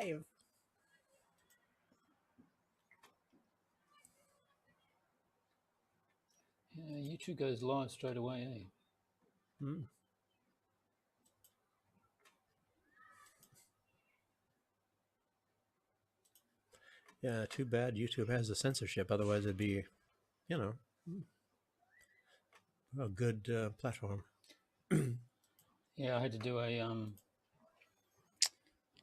live. Yeah, YouTube goes live straight away, eh? Hmm. Yeah, too bad YouTube has the censorship. Otherwise, it'd be, you know, a good platform. Yeah, I had to do I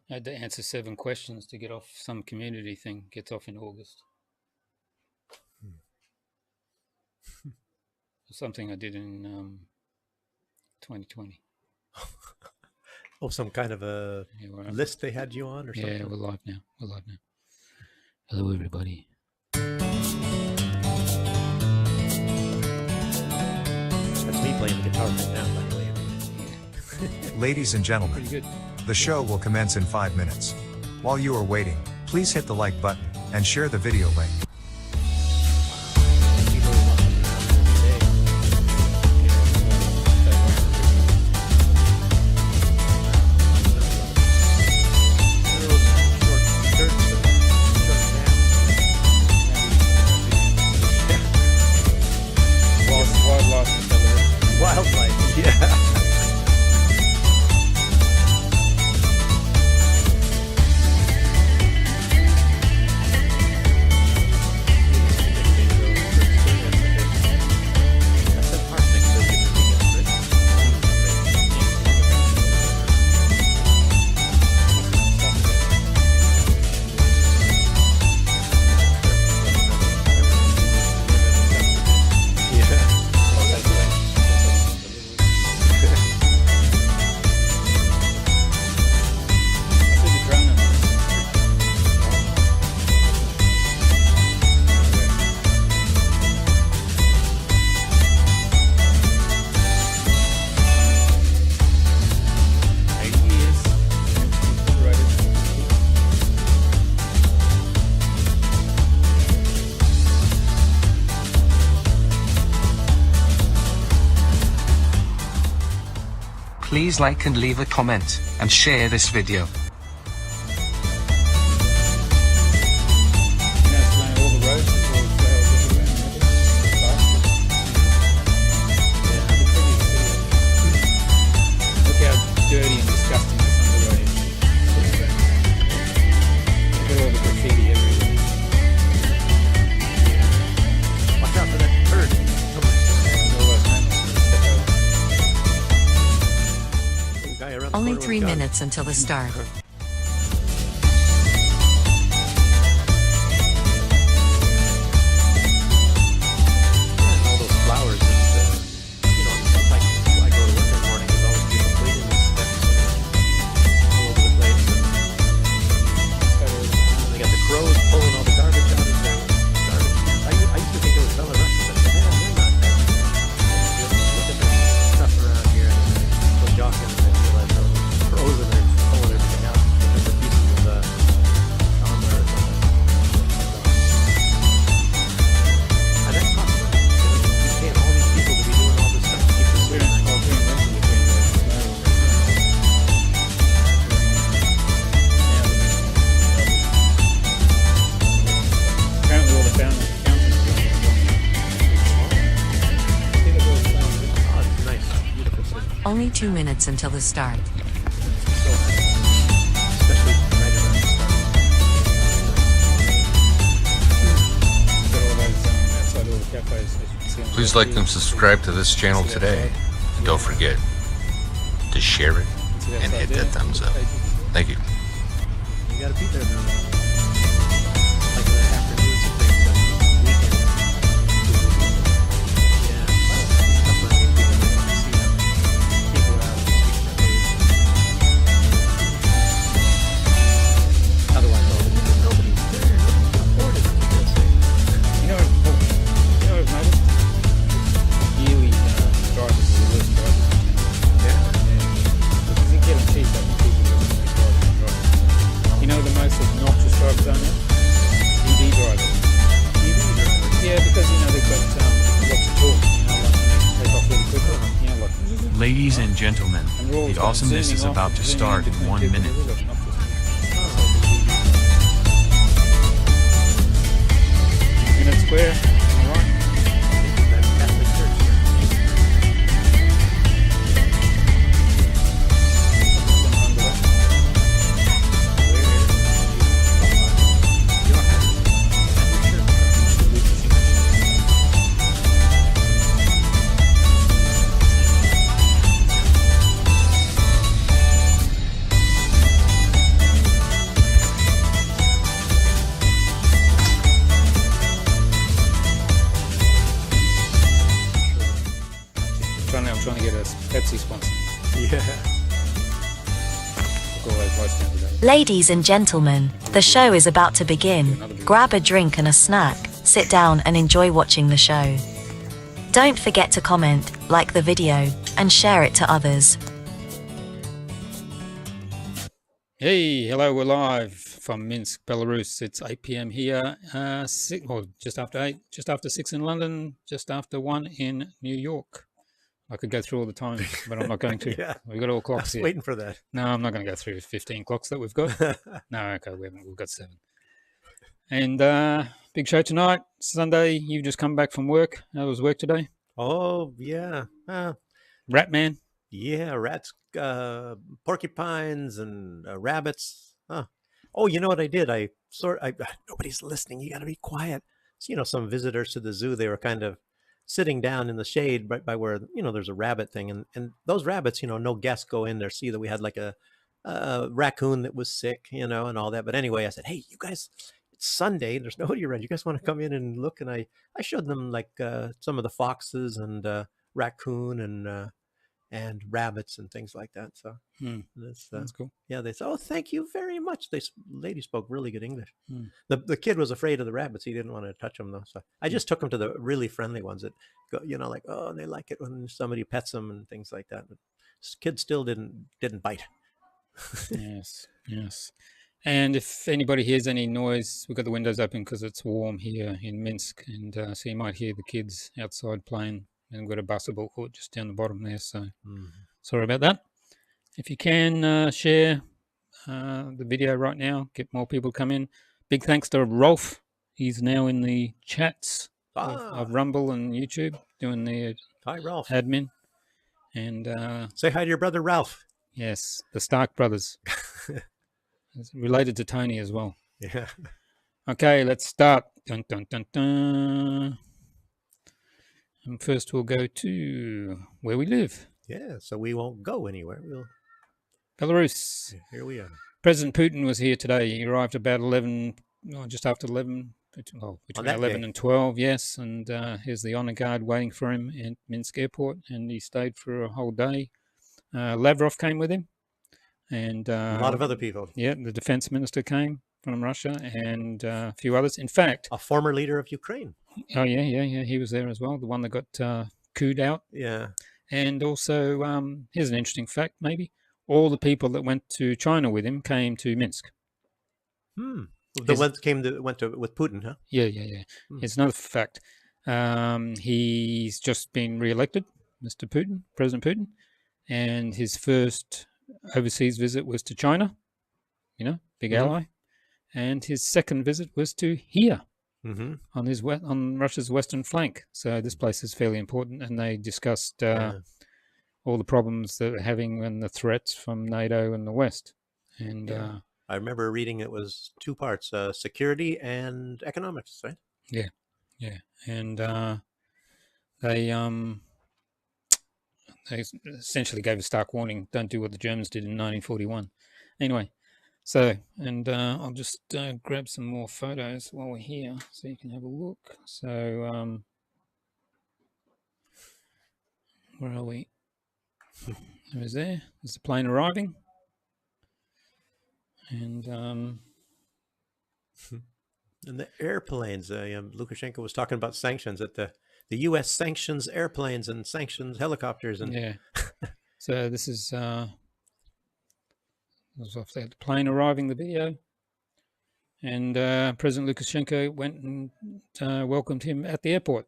had to answer 7 questions to get off some community thing. Gets off in August. Something I did in 2020. Oh, some kind of a list they had you on or something? Yeah, we're live now. Hello, everybody. That's me playing the guitar right now, by the way. Ladies and gentlemen, the show will commence in 5 minutes. While you are waiting, please hit the like button and share the video link. Wildlife, yeah. Please like and leave a comment, and share this video. Look how dirty and disgusting this underway is. Look at all the graffiti everywhere. Watch out for that bird. Only 3 minutes until the start. All those flowers and, you know, like I go to work in the morning, there's always people cleaning the steps all over the place. And they got the crows pulling all the garbage out of their garbage. I used to think it was Belarus, but man, they're not. Just look at the stuff around here and go jogging and then realize those crows and they're pulling everything out. There's a pieces of armor or something. And that's possible. You paying all these people to be doing all this stuff to keep the city nice. Apparently all the founders Oh, it's nice, beautiful city. Only 2 minutes until the start. So nice. Especially right around the start. got all those outside all the cafes, as you can see on Please the like and subscribe to this channel today. And don't forget to share it and hit that thumbs up. Thank you. You gotta be there now. Like the afternoons and things, but weekend. Yeah. Stuff like people might want to see them. People are out on the street for days. Otherwise, nobody's there. Nobody can afford it, for God's sake. You know what I've noticed? Yearly drivers are the worst drivers. Yeah. Because you get them cheap, I think people are really driving. You know the most obnoxious drivers are now? EV drivers. EV drivers. Yeah, because you know they've got lots of torque, you know, like they take off really quickly, you know, like. Ladies and gentlemen, And we're always the awesomeness zooming is off, about to zooming start in between 1 people minute. who are obnoxious. Oh, Square. All right. That's Catholic Church here. I'm trying to get a Pepsi sponsor. Yeah. Look all those voice down today. Ladies and gentlemen, the show is about to begin. Grab a drink and a snack, sit down and enjoy watching the show. Don't forget to comment, like the video, and share it to others. Hey, hello, we're live from Minsk, Belarus. It's 8 p.m. here, just after 8, just after 6 in London, just after 1 in New York. I could go through all the times, but I'm not going to. Yeah. We've got all I clocks was here. waiting for that. No, I'm not going to go through 15 clocks that we've got. No, okay, we've got 7. And big show tonight, Sunday. You've just come back from work. How was work today? Oh, yeah. Rat Man. Yeah, rats, porcupines, and rabbits. Oh, you know what I did? Nobody's listening. You got to be quiet. So, some visitors to the zoo, they were kind of sitting down in the shade right by where, there's a rabbit thing. And those rabbits, no guests go in there, see that we had like a raccoon that was sick, and all that. But anyway, I said, hey, you guys, it's Sunday. There's nobody around. You guys want to come in and look? And I showed them like some of the foxes and raccoon and rabbits and things like that. So That's cool. yeah, they said, oh, thank you very much. Lady spoke really good English. The kid was afraid of the rabbits. He didn't want to touch them though. So I just took him to the really friendly ones that go, like, oh, and they like it when somebody pets them and things like that. But kids still didn't bite. Yes. And if anybody hears any noise, we've got the windows open because it's warm here in Minsk, and so you might hear the kids outside playing. And we've got a basketball court just down the bottom there, so sorry about that. If you can share the video right now, get more people to come in. Big thanks to Rolf. He's now in the chats of Rumble and YouTube doing the Hi, Ralph. admin. And Say hi to your brother, Ralph. yes, the Stark brothers. It's related to Tony as well. Yeah. Okay, let's start. Dun, dun, dun, dun. And first we'll go to where we live. Yeah, so we won't go anywhere. Belarus. Here we are. President Putin was here today. He arrived about just after 11, between that 11 day. and 12, yes. And here's the honor guard waiting for him at Minsk Airport, and he stayed for a whole day. Lavrov came with him. And A lot of other people. yeah, the defense minister came from Russia, and a few others. In fact, A former leader of Ukraine. oh yeah, he was there as well. The one that got cooed out. Yeah. And also, here's an interesting fact, maybe. All the people that went to China with him came to Minsk. The ones went with Putin, huh? Yeah. It's another fact. He's just been re-elected, Mr. Putin, President Putin, and his first overseas visit was to China, big ally, and his second visit was to here. On Russia's western flank. So this place is fairly important, and they discussed all the problems that they're having and the threats from NATO and the West. And I remember reading it was 2 parts, security and economics, right? Yeah. And they essentially gave a stark warning: don't do what the Germans did in 1941. Anyway. So, and I'll just grab some more photos while we're here so you can have a look. So, where are we? There's the plane arriving. And the airplanes, Lukashenko was talking about sanctions, that the U.S. sanctions airplanes and sanctions helicopters. And yeah. So this is... was off there, the plane arriving, the video, and President Lukashenko went and welcomed him at the airport.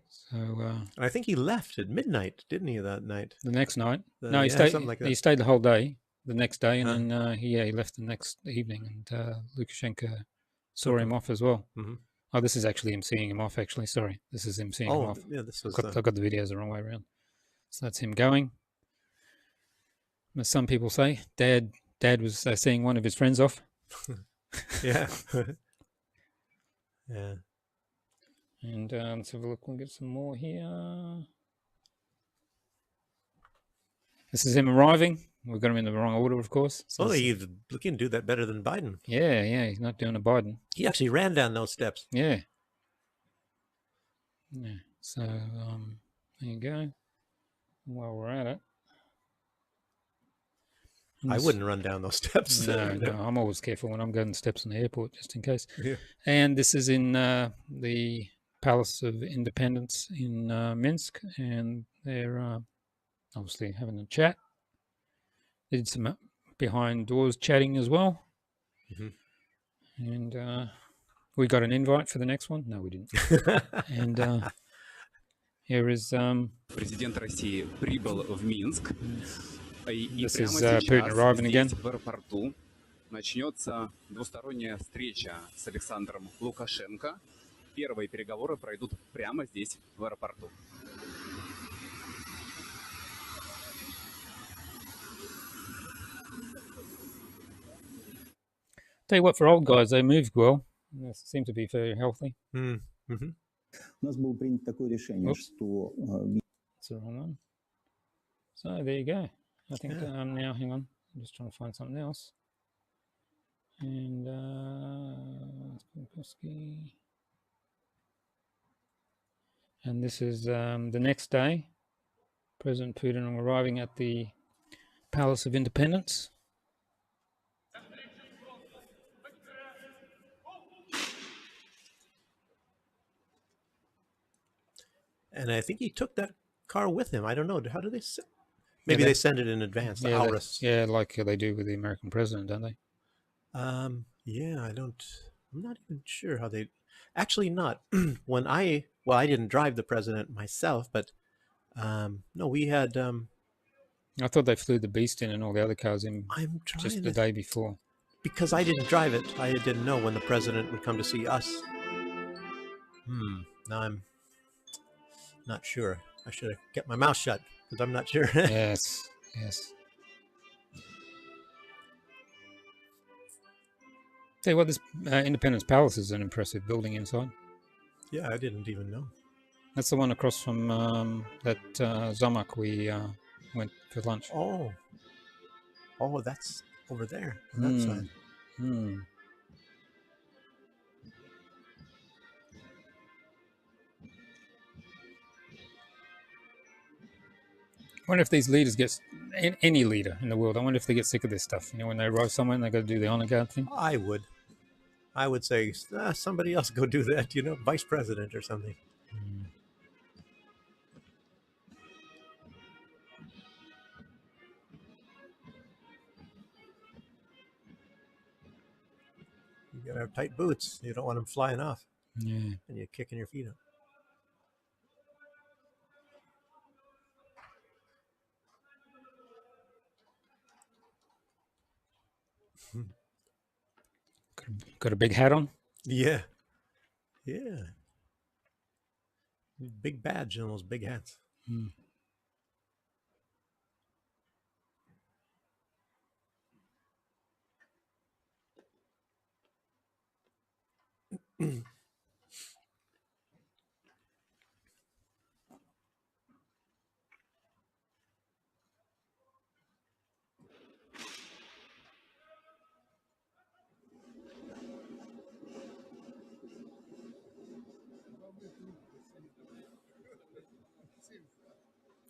So I think he left at midnight, didn't he, that night? the next night, He stayed. something like that. He stayed the whole day. The next day, and then he left the next evening. And Lukashenko saw him off as well. Mm-hmm. Oh, this is actually him seeing him off, actually. Sorry. This is him seeing him off. Yeah, this was... I got the videos the wrong way around. So that's him going. As some people say, Dad was seeing one of his friends off. yeah. Yeah. And let's have a look. We'll get some more here. This is him arriving. We've got him in the wrong order, of course. So he's looking to do that better than Biden. Yeah, he's not doing a Biden. He actually ran down those steps. Yeah. Yeah. So there you go. While we're at it. I wouldn't run down those steps. No, I'm always careful when I'm going the steps in the airport, just in case. Yeah. And this is in the Palace of Independence in Minsk, and they're obviously having a chat. They did some behind doors chatting as well. Mm-hmm. And we got an invite for the next one. No, we didn't. And here is... Президент России прибыл в Минск. И This прямо is сейчас Putin arriving again. здесь, в аэропорту, начнется двусторонняя встреча с Александром Лукашенко. Первые переговоры пройдут прямо здесь, в аэропорту. Tell you what, for old guys, they move well. They seem to be very healthy. Mm-hmm. У нас было принято такое решение, что... That's the wrong one. So there you go. I think now, hang on. I'm just trying to find something else. And this is the next day. President Putin arriving at the Palace of Independence. And I think he took that car with him. I don't know. How do they... Maybe they send it in advance. Yeah, like they do with the American president, don't they? Yeah, I'm not even sure how they... Actually not. I didn't drive the president myself, but no, we had... I thought they flew the Beast in and all the other cars in just the day before. Because I didn't drive it, I didn't know when the president would come to see us. Now I'm not sure. I should have kept my mouth shut, because I'm not sure. Yes. Tell you what, this Independence Palace is an impressive building inside. Yeah, I didn't even know. That's the one across from that Zamak we went for lunch. Oh, that's over there on that side. I wonder if these leaders any leader in the world, I wonder if they get sick of this stuff. You know, when they arrive somewhere and they got to do the honor guard thing. I would say somebody else go do that. You know, vice president or something. You gotta have tight boots. You don't want them flying off. Yeah. And you're kicking your feet up. Got a big hat on? Yeah. Big badge and those big hats.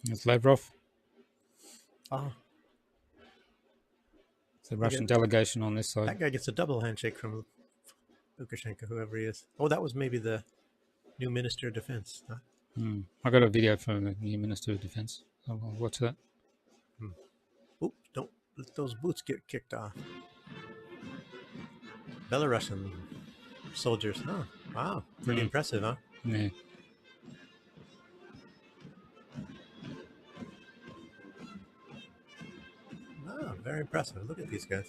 It's Lavrov. Oh. It's the Russian delegation on this side. That guy gets a double handshake from Lukashenko, whoever he is. Oh, that was maybe the new Minister of Defense. Huh? I got a video from the new Minister of Defense. I'll watch that. Oop, don't let those boots get kicked off. Belarusian soldiers. Huh? Wow. Pretty impressive, huh? Yeah. Oh, very impressive. Look at these guys.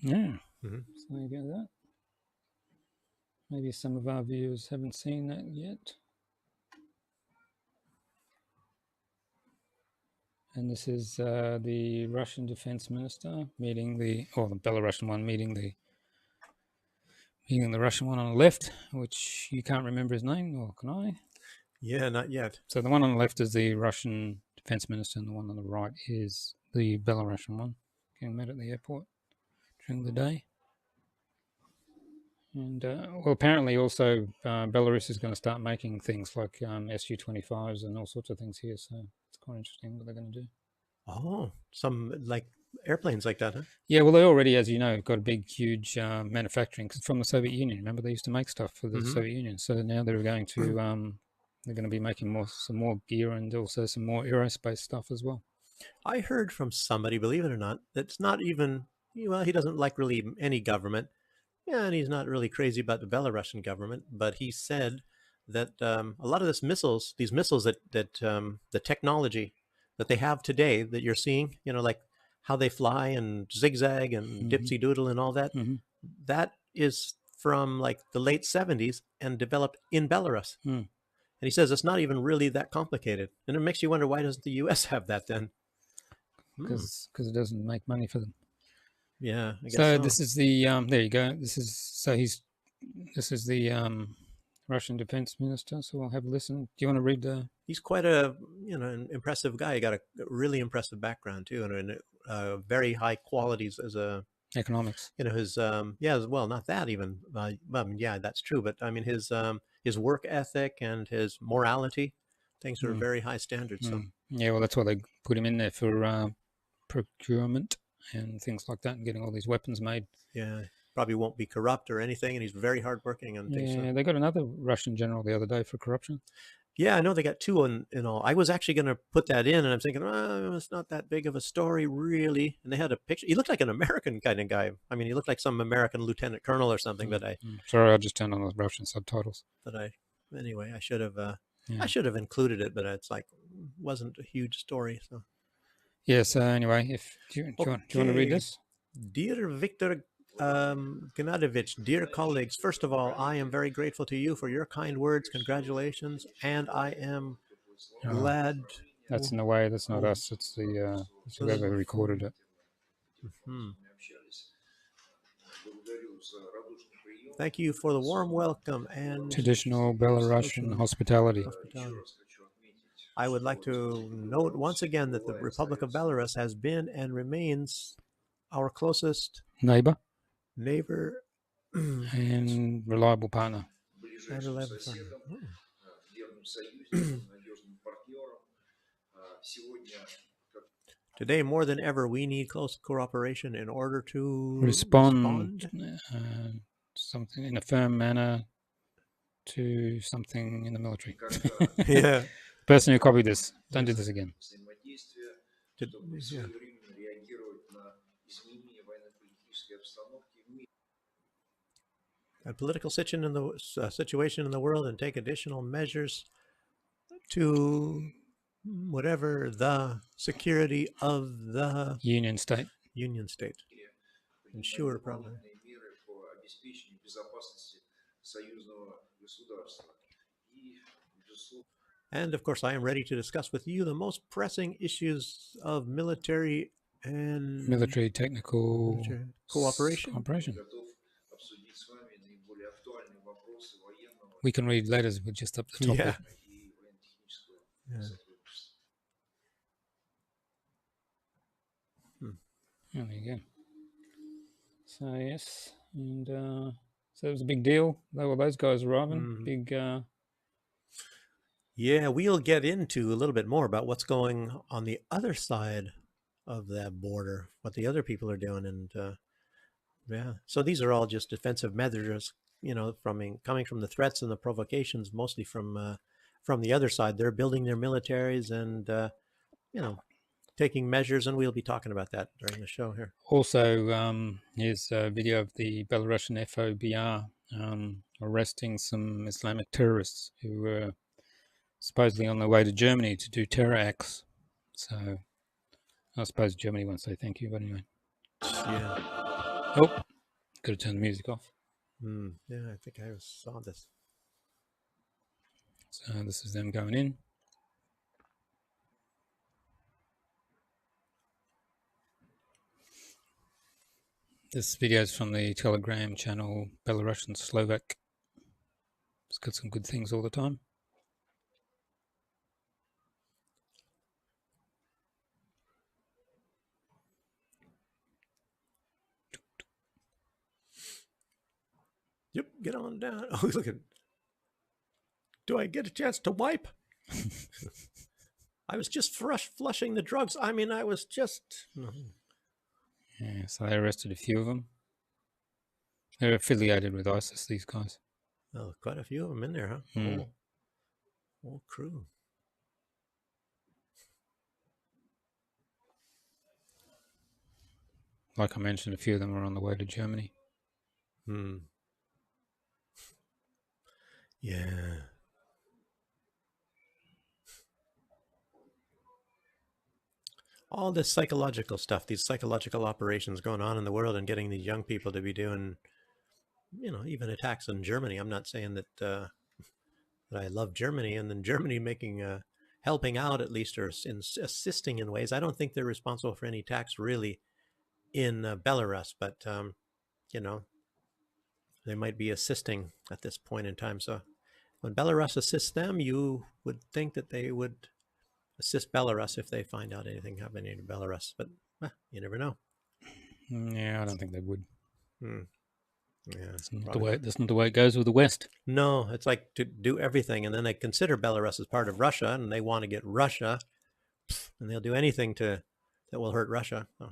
Yeah. Mm-hmm. So there you go, that. Maybe some of our viewers haven't seen that yet. And this is the Russian defense minister meeting the Belarusian one meeting the Russian one on the left, which you can't remember his name, or can I? Yeah, not yet. So the one on the left is the Russian defense minister, and the one on the right is the Belarusian one, getting met at the airport during the day. And apparently also Belarus is going to start making things like Su-25s and all sorts of things here. So it's quite interesting what they're going to do. Oh, some like airplanes like that, huh? Yeah, well, they already, as you know, got a big, huge manufacturing from the Soviet Union. Remember, they used to make stuff for the Soviet Union. So now they're going to be making some more gear and also some more aerospace stuff as well. I heard from somebody, believe it or not, that's not even, well, he doesn't like really any government. Yeah, and he's not really crazy about the Belarusian government, but he said that a lot of these missiles that the technology that they have today that you're seeing, like how they fly and zigzag and dipsy doodle and all that, that is from like the late 70s and developed in Belarus. And he says it's not even really that complicated. And it makes you wonder, why doesn't the U.S. have that then? Because it doesn't make money for them. Yeah, I guess so. This is the there you go. This is the Russian defense minister. So we'll have a listen. Do you want to read the? He's quite a an impressive guy. He got a really impressive background too, and very high qualities as a economics. His well, not that even. Yeah, that's true. But I mean his work ethic and his morality, things are very high standards. So yeah, well, that's why they put him in there for procurement and things like that, and getting all these weapons made. Yeah, probably won't be corrupt or anything, and he's very hardworking and things. Yeah, they got another Russian general the other day for corruption. Yeah, I know they got two in all. I was actually going to put that in, and I'm thinking, it's not that big of a story, really. And they had a picture. He looked like an American kind of guy. I mean, he looked like some American lieutenant colonel or something. But sorry, I just turned on the Russian subtitles. But anyway, I should have included it, but it's like wasn't a huge story. So yeah. So anyway, do you want to read this? Dear Victor Gennadovich, dear colleagues, first of all, I am very grateful to you for your kind words. Congratulations, and I am glad. That's in a way. That's not us. It's the whoever recorded it. Thank you for the warm welcome and traditional Belarusian hospitality. I would like to note once again that the Republic of Belarus has been and remains our closest neighbor and reliable partner. Today, more than ever, we need close cooperation in order to respond something in a firm manner to something in the military. Yeah. Person who copied this, don't do this again. A political situation in the world and take additional measures to whatever the security of the Union state. Ensure probably. And of course, I am ready to discuss with you the most pressing issues of military technical cooperation. We can read letters, we're just up the top. Yeah. There you go. So yes, and so it was a big deal. Those guys arriving. Big. Yeah, we'll get into a little bit more about what's going on the other side of that border, what the other people are doing, and yeah. So these are all just defensive measures, coming from the threats and the provocations, mostly from the other side. They're building their militaries and taking measures, and we'll be talking about that during the show here. Also, here's a video of the Belarusian FOBR arresting some Islamic terrorists who were supposedly on their way to Germany to do terror acts. So I suppose Germany won't say thank you, but anyway. Yeah. Oh, could have turned the music off. Yeah, I think I saw this. So this is them going in. This video is from the Telegram channel Belarusian Slovak. It's got some good things all the time. Yep, get on down. Oh, look at. Do I get a chance to wipe? I was just flushing the drugs. I mean, I was just. Yeah, so they arrested a few of them. They're affiliated with ISIS, these guys. Oh, quite a few of them in there, huh? Mm. Whole crew. Like I mentioned, a few of them are on the way to Germany. Yeah. All this psychological stuff, these psychological operations going on in the world and getting these young people to be doing, even attacks on Germany. I'm not saying that that I love Germany, and then Germany making, helping out at least, or assisting in ways. I don't think they're responsible for any attacks really in Belarus, but, they might be assisting at this point in time. So when Belarus assists them, you would think that they would assist Belarus if they find out anything happening in Belarus. But you never know. Yeah, I don't think they would. Yeah, that's not the way it goes with the West. No, it's like to do everything, and then they consider Belarus as part of Russia, and they want to get Russia, and they'll do anything that will hurt Russia. Oh.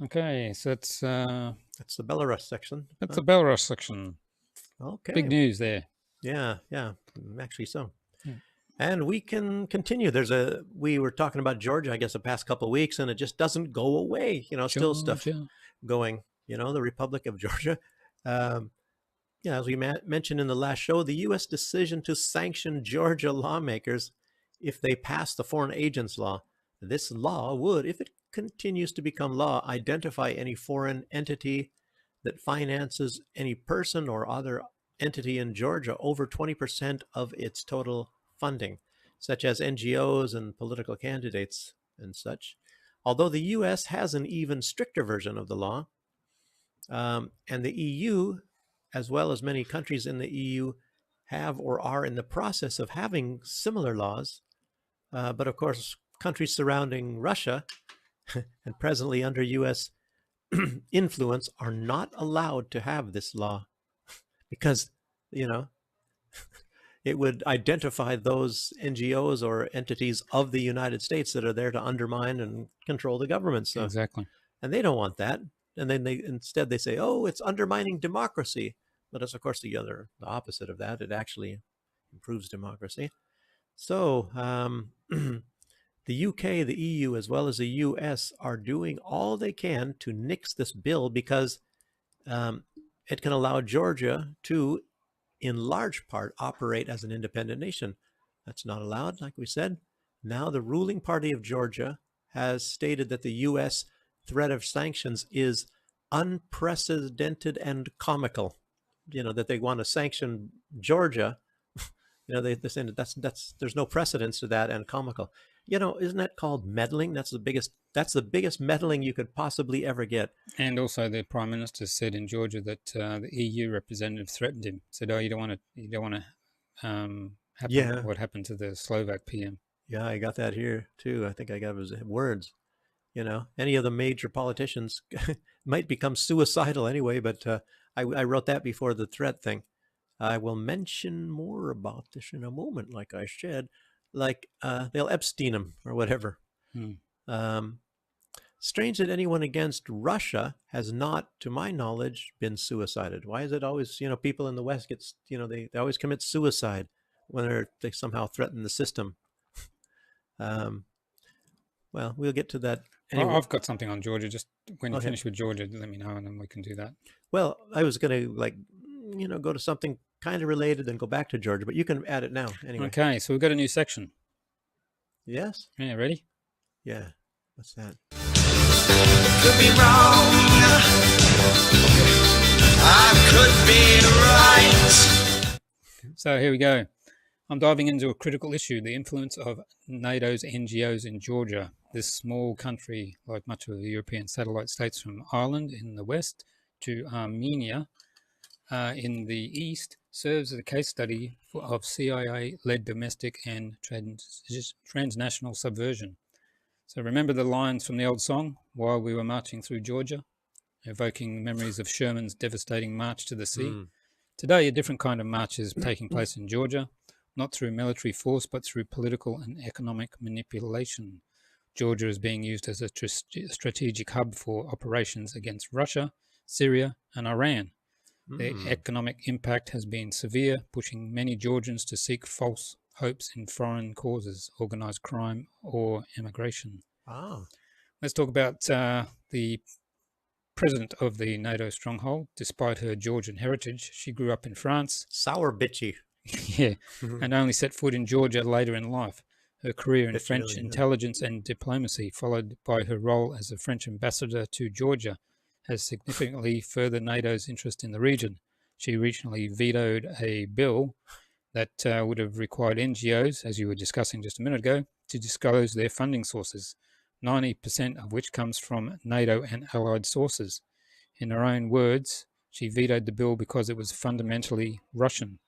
Okay, so that's the Belarus section. That's the Belarus section. Okay. Big news there. Yeah, actually so. Yeah. And we can continue. We were talking about Georgia, I guess, the past couple of weeks, and it just doesn't go away. Still stuff going, the Republic of Georgia. As we mentioned in the last show, the U.S. decision to sanction Georgia lawmakers if they pass the Foreign Agents Law. This law would, if it continues to become law, identify any foreign entity that finances any person or other entity in Georgia over 20% of its total funding, such as NGOs and political candidates and such. Although the U.S. has an even stricter version of the law, and the EU, as well as many countries in the EU, have or are in the process of having similar laws. But of course, countries surrounding Russia and presently under U.S. influence are not allowed to have this law because, it would identify those NGOs or entities of the United States that are there to undermine and control the government. So, exactly. And they don't want that. And then instead they say, oh, it's undermining democracy. But it's, of course, the opposite of that. It actually improves democracy. So the UK, the EU, as well as the US are doing all they can to nix this bill because it can allow Georgia to, in large part, operate as an independent nation. That's not allowed, like we said. Now the ruling party of Georgia has stated that the U.S. threat of sanctions is unprecedented and comical. That they want to sanction Georgia. They're saying that there's no precedence to that, and comical. Isn't that called meddling? That's the biggest meddling you could possibly ever get. And also, the Prime Minister said in Georgia that the EU representative threatened him. Said, "Oh, you don't want to happen what happened to the Slovak PM." Yeah, I got that here too. I think I got his words. Any of the major politicians might become suicidal anyway. But I wrote that before the threat thing. I will mention more about this in a moment, like I said. Like they'll Epstein him or whatever. Strange that anyone against Russia has not, to my knowledge, been suicided. Why is it always, people in the West get, they always commit suicide when they somehow threaten the system. Well, we'll get to that. Anyway. I've got something on Georgia. Just when you finish with Georgia, let me know, and then we can do that. Well, I was going to, go to something kind of related, then go back to Georgia, but you can add it now anyway. Okay, so we've got a new section. Yes. Yeah, ready? Yeah. What's that? Could be wrong, I could be right. So here we go. I'm diving into a critical issue, the influence of NATO's NGOs in Georgia. This small country, like much of the European satellite states from Ireland in the west to Armenia in the east, serves as a case study of CIA-led domestic and transnational subversion. So remember the lines from the old song, While We Were Marching Through Georgia, evoking memories of Sherman's devastating march to the sea. Today, a different kind of march is taking place in Georgia, not through military force, but through political and economic manipulation. Georgia is being used as a strategic hub for operations against Russia, Syria, and Iran. The economic impact has been severe, pushing many Georgians to seek false hopes in foreign causes, organized crime, or immigration. Let's talk about the president of the NATO stronghold. Despite her Georgian heritage, she grew up in France. Sour bitchy. Yeah, and only set foot in Georgia later in life. Her career in French intelligence and diplomacy, followed by her role as a French ambassador to Georgia, has significantly furthered NATO's interest in the region. She recently vetoed a bill that would have required NGOs, as you were discussing just a minute ago, to disclose their funding sources, 90% of which comes from NATO and allied sources. In her own words, she vetoed the bill because it was fundamentally Russian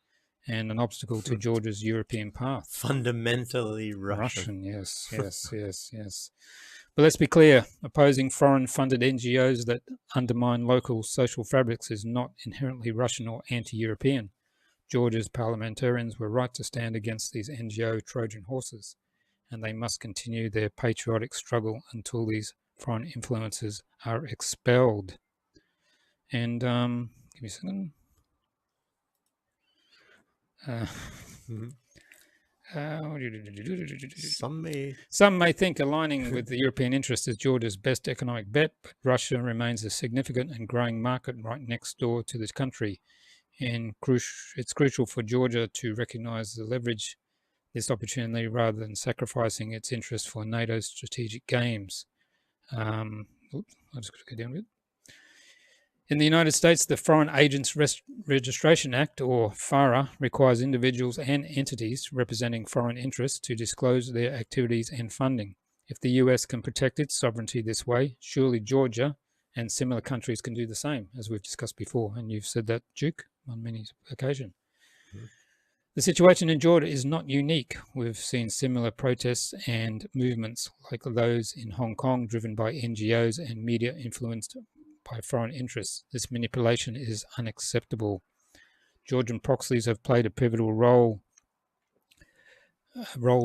and an obstacle to Georgia's European path. Fundamentally Russian. Yes. But let's be clear, opposing foreign-funded NGOs that undermine local social fabrics is not inherently Russian or anti-European. Georgia's parliamentarians were right to stand against these NGO Trojan horses, and they must continue their patriotic struggle until these foreign influences are expelled. And give me a second. Some may think aligning with the European interest is Georgia's best economic bet, but Russia remains a significant and growing market right next door to this country. And it's crucial for Georgia to recognize the leverage this opportunity rather than sacrificing its interest for NATO's strategic games. I'll just go down a bit. In the United States, the Foreign Agents Registration Act, or FARA, requires individuals and entities representing foreign interests to disclose their activities and funding. If the US can protect its sovereignty this way, surely Georgia and similar countries can do the same, as we've discussed before, and you've said that, Duke, on many occasions. The situation in Georgia is not unique. We've seen similar protests and movements like those in Hong Kong, driven by NGOs and media influenced by foreign interests. This manipulation is unacceptable. Georgian proxies have played a pivotal roles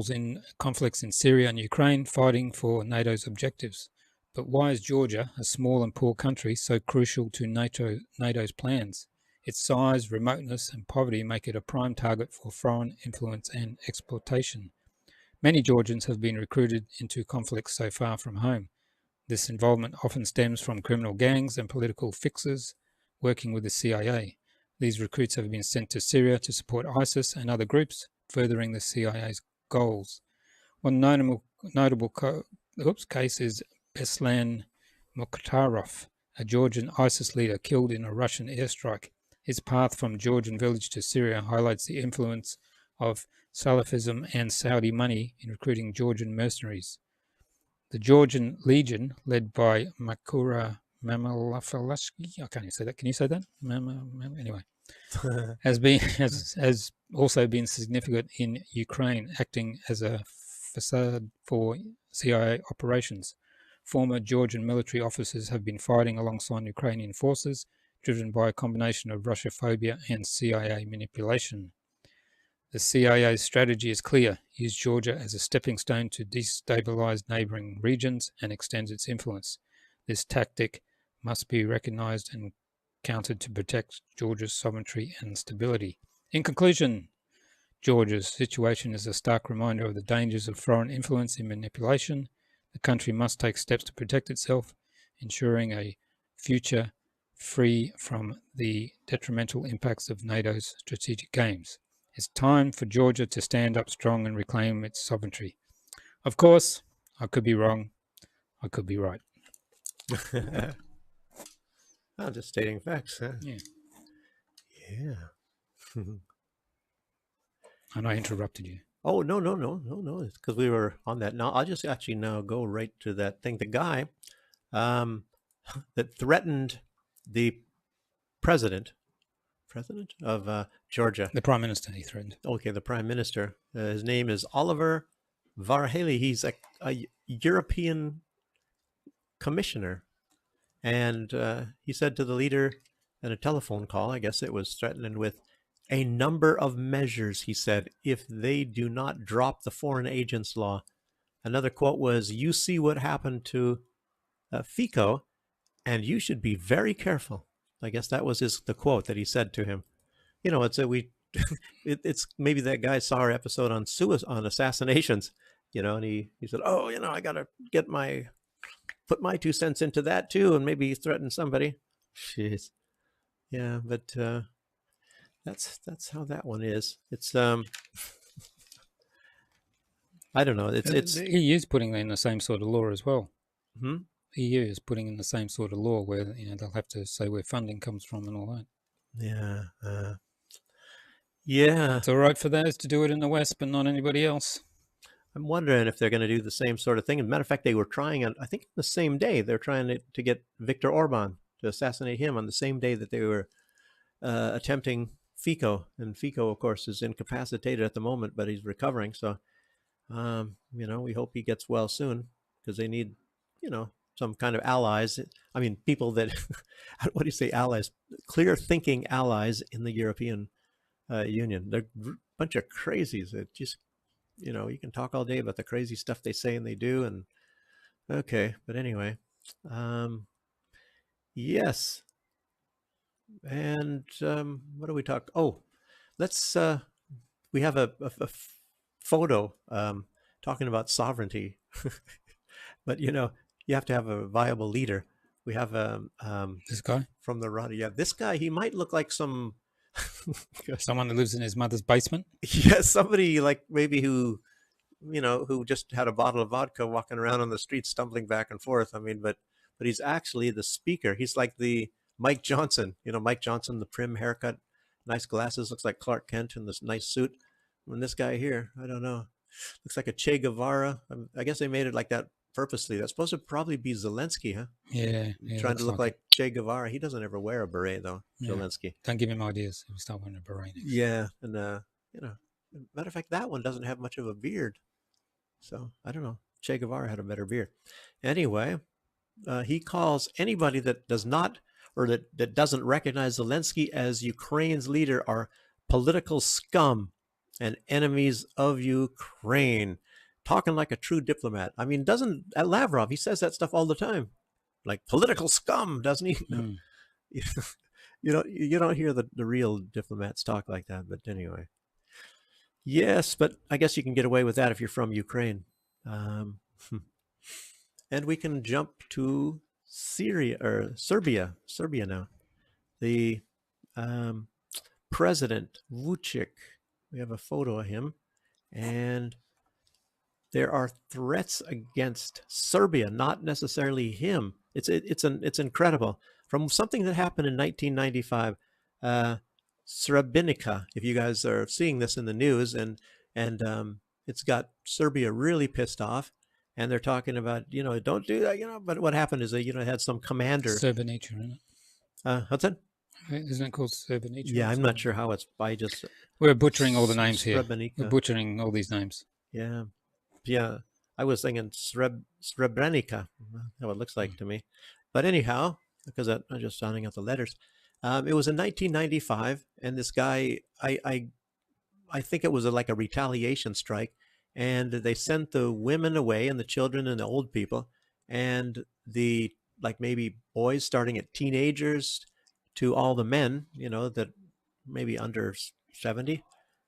in conflicts in Syria and Ukraine, fighting for NATO's objectives. But why is Georgia, a small and poor country, so crucial to NATO's plans? Its size, remoteness, and poverty make it a prime target for foreign influence and exploitation. Many Georgians have been recruited into conflicts so far from home. This involvement often stems from criminal gangs and political fixers working with the CIA. These recruits have been sent to Syria to support ISIS and other groups, furthering the CIA's goals. One notable case is Beslan Mukhtarov, a Georgian ISIS leader killed in a Russian airstrike. His path from Georgian village to Syria highlights the influence of Salafism and Saudi money in recruiting Georgian mercenaries. The Georgian Legion, led by Makura Mamalafalashki, I can't even say that. Can you say that? Anyway, has also been significant in Ukraine, acting as a facade for CIA operations. Former Georgian military officers have been fighting alongside Ukrainian forces, driven by a combination of Russophobia and CIA manipulation. The CIA's strategy is clear: use Georgia as a stepping stone to destabilize neighboring regions and extend its influence. This tactic must be recognized and countered to protect Georgia's sovereignty and stability. In conclusion, Georgia's situation is a stark reminder of the dangers of foreign influence and manipulation. The country must take steps to protect itself, ensuring a future free from the detrimental impacts of NATO's strategic games. It's time for Georgia to stand up strong and reclaim its sovereignty. Of course, I could be wrong. I could be right. Oh, just stating facts. Huh? Yeah. Yeah. And I interrupted you. Oh, no. It's because we were on that. Now, I'll just actually now go right to that thing. The guy that threatened the president of Georgia. The Prime Minister he threatened. Okay, the Prime Minister. His name is Oliver Varhelyi. He's a European commissioner. And he said to the leader in a telephone call, I guess it was threatening with a number of measures, he said, if they do not drop the foreign agents law. Another quote was, "You see what happened to FICO, and you should be very careful." I guess that was the quote that he said to him. You know, it's it's maybe that guy saw our episode on assassinations, you know, and he said, "Oh, you know, I gotta put my 2 cents into that too," and maybe threaten somebody. Jeez, yeah, but that's how that one is. It's I don't know. It's the EU is putting in the same sort of law as well. Hmm? EU is putting in the same sort of law where they'll have to say where funding comes from and all that. Yeah. Yeah. It's all right for those to do it in the West, but not anybody else. I'm wondering if they're going to do the same sort of thing. As a matter of fact, they were trying I think the same day, they're trying to get Viktor Orban, to assassinate him on the same day that they were attempting FICO. And FICO, of course, is incapacitated at the moment, but he's recovering. So, you know, we hope he gets well soon, because they need, you know, some kind of allies. I mean, people that, what do you say, allies? Clear-thinking allies in the European Union. They're a bunch of crazies that just, you know, you can talk all day about the crazy stuff they say and they do. And okay, but anyway, yes. And what do we talk? Oh, let's, we have a photo talking about sovereignty. But, you know, you have to have a viable leader. We have this guy from the Rada. Yeah, this guy, he might look like some someone that lives in his mother's basement. Yeah, somebody like maybe who, you know, who just had a bottle of vodka walking around on the street, stumbling back and forth. I mean, but he's actually the speaker. He's like the Mike Johnson, you know, Mike Johnson, the prim haircut, nice glasses, looks like Clark Kent in this nice suit. And this guy here, I don't know, looks like a Che Guevara. I guess they made it like that purposely. That's supposed to probably be Zelensky, huh? Yeah, Trying to look like Che Guevara. He doesn't ever wear a beret, though, Zelensky. Don't give him ideas. He'll start wearing a beret next. Yeah, and, you know, matter of fact, that one doesn't have much of a beard. So, I don't know. Che Guevara had a better beard. Anyway, he calls anybody that does not, or that doesn't recognize Zelensky as Ukraine's leader, are political scum and enemies of Ukraine. Talking like a true diplomat. I mean, doesn't Lavrov, he says that stuff all the time. Like political scum, doesn't he? Mm. You don't hear the real diplomats talk like that, but anyway. Yes, but I guess you can get away with that if you're from Ukraine. And we can jump to Serbia now. The President Vučić, we have a photo of him, and there are threats against Serbia, not necessarily him. It's incredible. From something that happened in 1995, Srebrenica, if you guys are seeing this in the news, and it's got Serbia really pissed off, and they're talking about, you know, don't do that, you know. But what happened is that, you know, it had some commander. Srebrenica, isn't it? What's that? Isn't it called Srebrenica? Yeah, I'm not sure how it's by just. We're butchering all the names here. Srebrenica. We're butchering all these names. Yeah, I was thinking Srebrenica. That's what it looks like to me. But anyhow, because I'm just sounding out the letters. It was in 1995, and this guy, I think it was like a retaliation strike, and they sent the women away and the children and the old people, and the, like, maybe boys starting at teenagers to all the men, you know, that maybe under 70,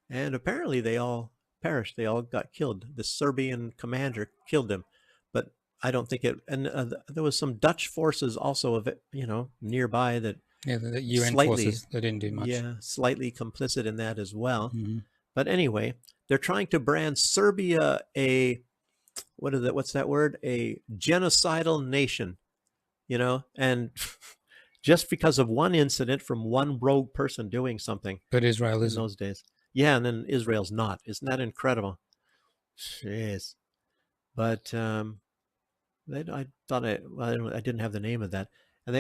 and apparently they all perished. They all got killed. The Serbian commander killed them, but I don't think it. And there was some Dutch forces also of it, you know, nearby that. Yeah, the UN forces. They didn't do much. Yeah, slightly complicit in that as well. Mm-hmm. But anyway, they're trying to brand Serbia what's that word? A genocidal nation, you know, and just because of one incident from one rogue person doing something. But Israel in isn't. those days. Yeah, and then Israel's not. Isn't that incredible? Jeez. But I thought I didn't have the name of that. And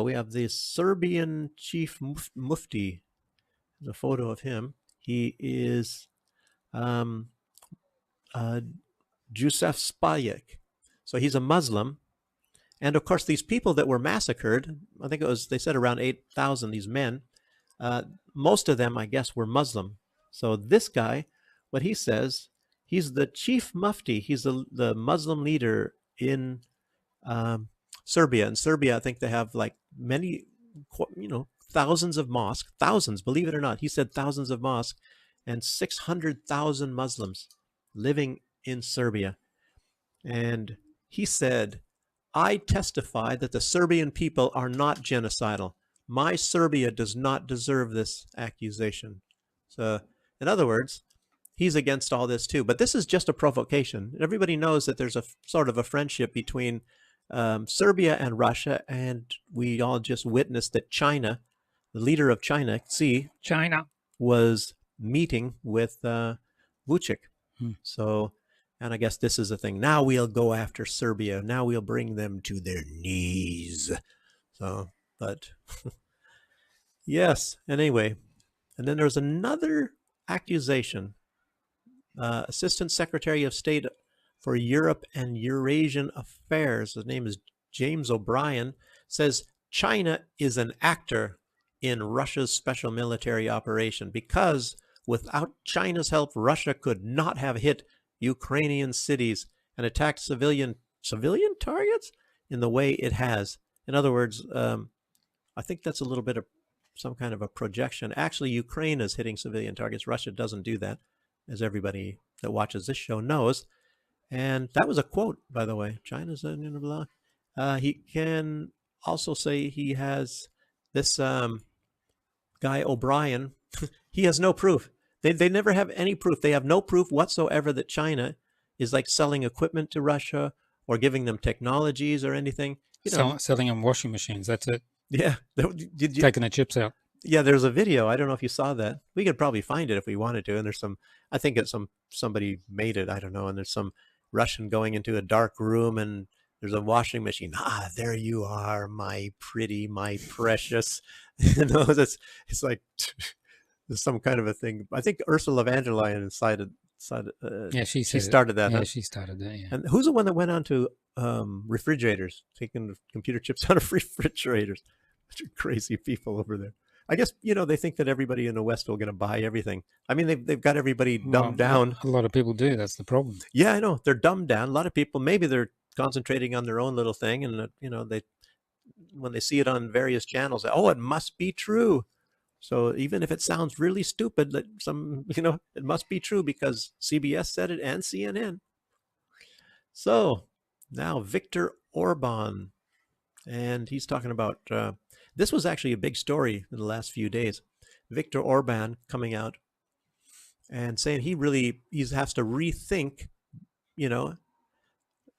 we have the Serbian chief mufti. There's a photo of him. He is Jusef Spajek. So he's a Muslim. And of course, these people that were massacred, I think they said around 8,000, these men, most of them, I guess, were Muslim. So this guy, what he says, he's the chief mufti. He's the Muslim leader in Serbia. In Serbia, I think they have like many, thousands of mosques, thousands, believe it or not. He said thousands of mosques and 600,000 Muslims living in Serbia. And he said, I testify that the Serbian people are not genocidal. My Serbia does not deserve this accusation. So, in other words, he's against all this too. But this is just a provocation. Everybody knows that there's a sort of a friendship between Serbia and Russia, and we all just witnessed that China, the leader of China, China, was meeting with Vucic. So, and I guess this is the thing. Now we'll go after Serbia. Now we'll bring them to their knees. So, but yes. Anyway, and then there's another accusation. Assistant Secretary of State for Europe and Eurasian Affairs, his name is James O'Brien, says China is an actor in Russia's special military operation because without China's help, Russia could not have hit Ukrainian cities and attacked civilian targets in the way it has. In other words, I think that's a little bit of some kind of a projection. Actually, Ukraine is hitting civilian targets. Russia doesn't do that, as everybody that watches this show knows. And that was a quote, by the way. China's blah. He can also say he has this guy O'Brien. He has no proof. They never have any proof. They have no proof whatsoever that China is like selling equipment to Russia or giving them technologies or anything. Selling them washing machines. That's it. Yeah. Taking the chips out. Yeah, there's a video. I don't know if you saw that. We could probably find it if we wanted to. And there's I think it's somebody made it. I don't know. And there's some Russian going into a dark room and there's a washing machine. Ah, there you are, my pretty, my precious. It's like there's some kind of a thing. I think Ursula von der Leyen she started that. Yeah, she started that. Yeah. And who's the one that went on to refrigerators, taking computer chips out of refrigerators? Crazy people over there. I guess, they think that everybody in the West will going to buy everything. I mean, they've got everybody dumbed down. A lot of people do. That's the problem. Yeah, I know. They're dumbed down. A lot of people, maybe they're concentrating on their own little thing. And, when they see it on various channels, it must be true. So even if it sounds really stupid, that it must be true because CBS said it and CNN. So now Viktor Orban, and he's talking about, this was actually a big story in the last few days. Viktor Orban coming out and saying he has to rethink,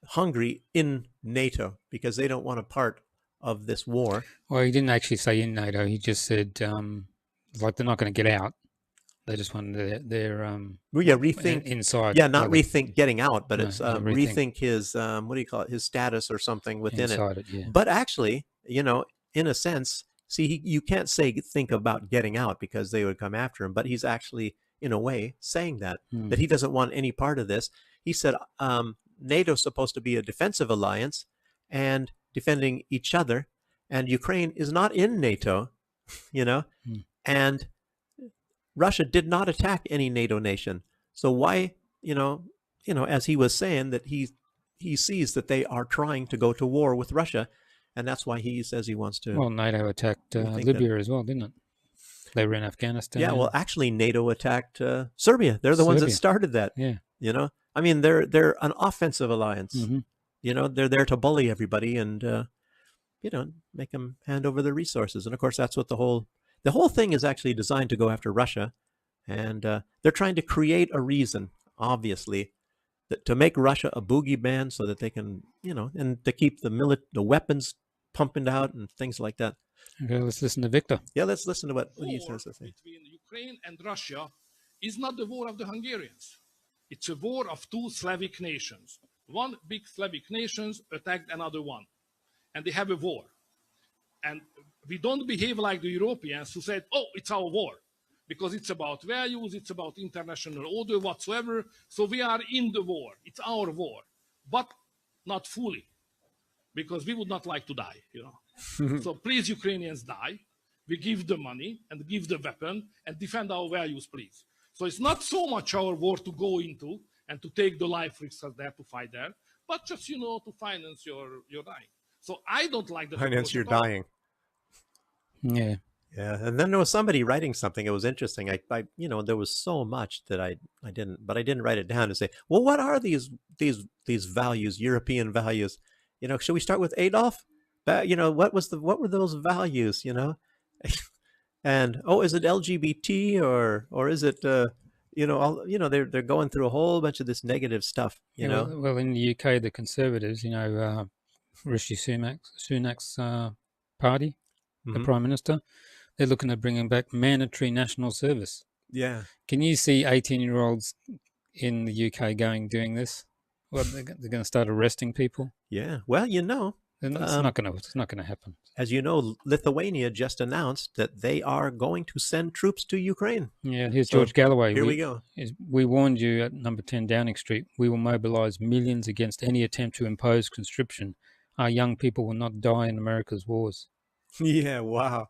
Hungary in NATO because they don't want a part of this war. Well, he didn't actually say in NATO. He just said, they're not going to get out. They just wanted their rethink inside. Yeah, not rethink getting out, but it's rethink his what do you call it? His status or something within it. Yeah. But actually, in a sense, you can't think about getting out because they would come after him. But he's actually, in a way, saying that he doesn't want any part of this. He said NATO's supposed to be a defensive alliance and defending each other, and Ukraine is not in NATO, and Russia did not attack any NATO nation. So why, as he was saying that he sees that they are trying to go to war with Russia, and that's why he says he wants to. Well, NATO attacked Libya as well, didn't it? They were in Afghanistan. Yeah, well, actually, NATO attacked Serbia. They're the ones that started that. Yeah. I mean, they're an offensive alliance. Mm-hmm. They're there to bully everybody and, make them hand over their resources. And of course, that's what the whole thing is actually designed to go after Russia. And they're trying to create a reason, obviously, to make Russia a boogie band so that they can, and to keep the weapons pumping out and things like that. Okay, let's listen to Victor. Yeah, let's listen to what he war says to say. between Ukraine and Russia is not the war of the Hungarians. It's a war of two Slavic nations. One big Slavic nation attacked another one, and they have a war. And we don't behave like the Europeans who said, oh, it's our war, because it's about values, it's about international order whatsoever. So we are in the war. It's our war, but not fully, because we would not like to die, you know. So please, Ukrainians, die. We give the money and give the weapon and defend our values, please. So it's not so much our war to go into and to take the life risks there to fight there, but just, you know, to finance your dying. So I don't like the Finance your dying. Yeah. Yeah, and then there was somebody writing something. It was interesting. I you know, there was so much that I didn't write it down to say, well, what are these values, European values? You know, should we start with Adolf? You know, what were those values? You know, and is it LGBT or is it you know, all, you know, they're going through a whole bunch of this negative stuff. You know, well, in the UK, the Conservatives, you know, Rishi Sunak's party, the Prime Minister, they're looking at bringing back mandatory national service. Yeah. Can you see 18-year-olds in the UK doing this? Well, they're going to start arresting people. Yeah. Well, you know, and it's not going to happen. As you know, Lithuania just announced that they are going to send troops to Ukraine. Yeah. Here's George Galloway. Here we go. We warned you at number 10 Downing Street. We will mobilise millions against any attempt to impose conscription. Our young people will not die in America's wars. Yeah. Wow.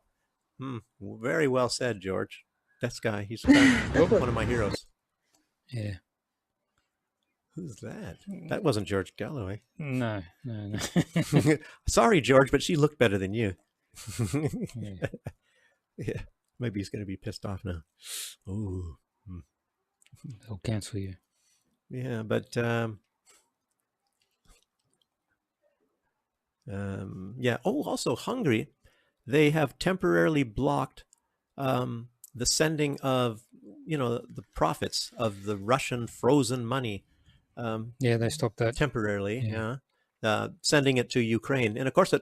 Very well said, George. This guy, he's one of my heroes. Yeah. Who's that? That wasn't George Galloway. No. Sorry, George, but she looked better than you. Yeah. Yeah. Maybe he's going to be pissed off now. Ooh. They'll cancel you. Yeah, but yeah. Oh, also Hungary. They have temporarily blocked the sending of, you know, the profits of the Russian frozen money. Yeah, they stopped that temporarily. Yeah, sending it to Ukraine, and of course,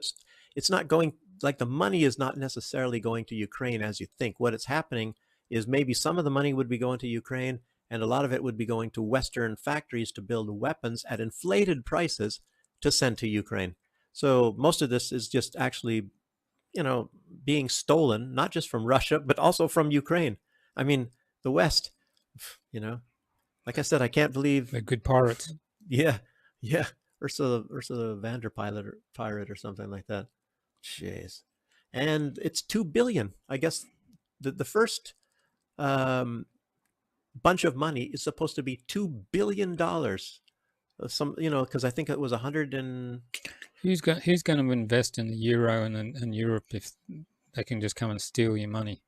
it's not going, like, the money is not necessarily going to Ukraine as you think. What is happening is maybe some of the money would be going to Ukraine, and a lot of it would be going to Western factories to build weapons at inflated prices to send to Ukraine. So most of this is just actually, you know, being stolen, not just from Russia, but also from Ukraine. I mean, the West, you know, like I said, I can't believe they're good pirates. Yeah. Ursula Vanderpilot pirate or something like that. Jeez. And it's $2 billion. I guess the first bunch of money is supposed to be $2 billion. Some, you know, because I think it was 100 and. Who's going to invest in the euro and Europe if they can just come and steal your money?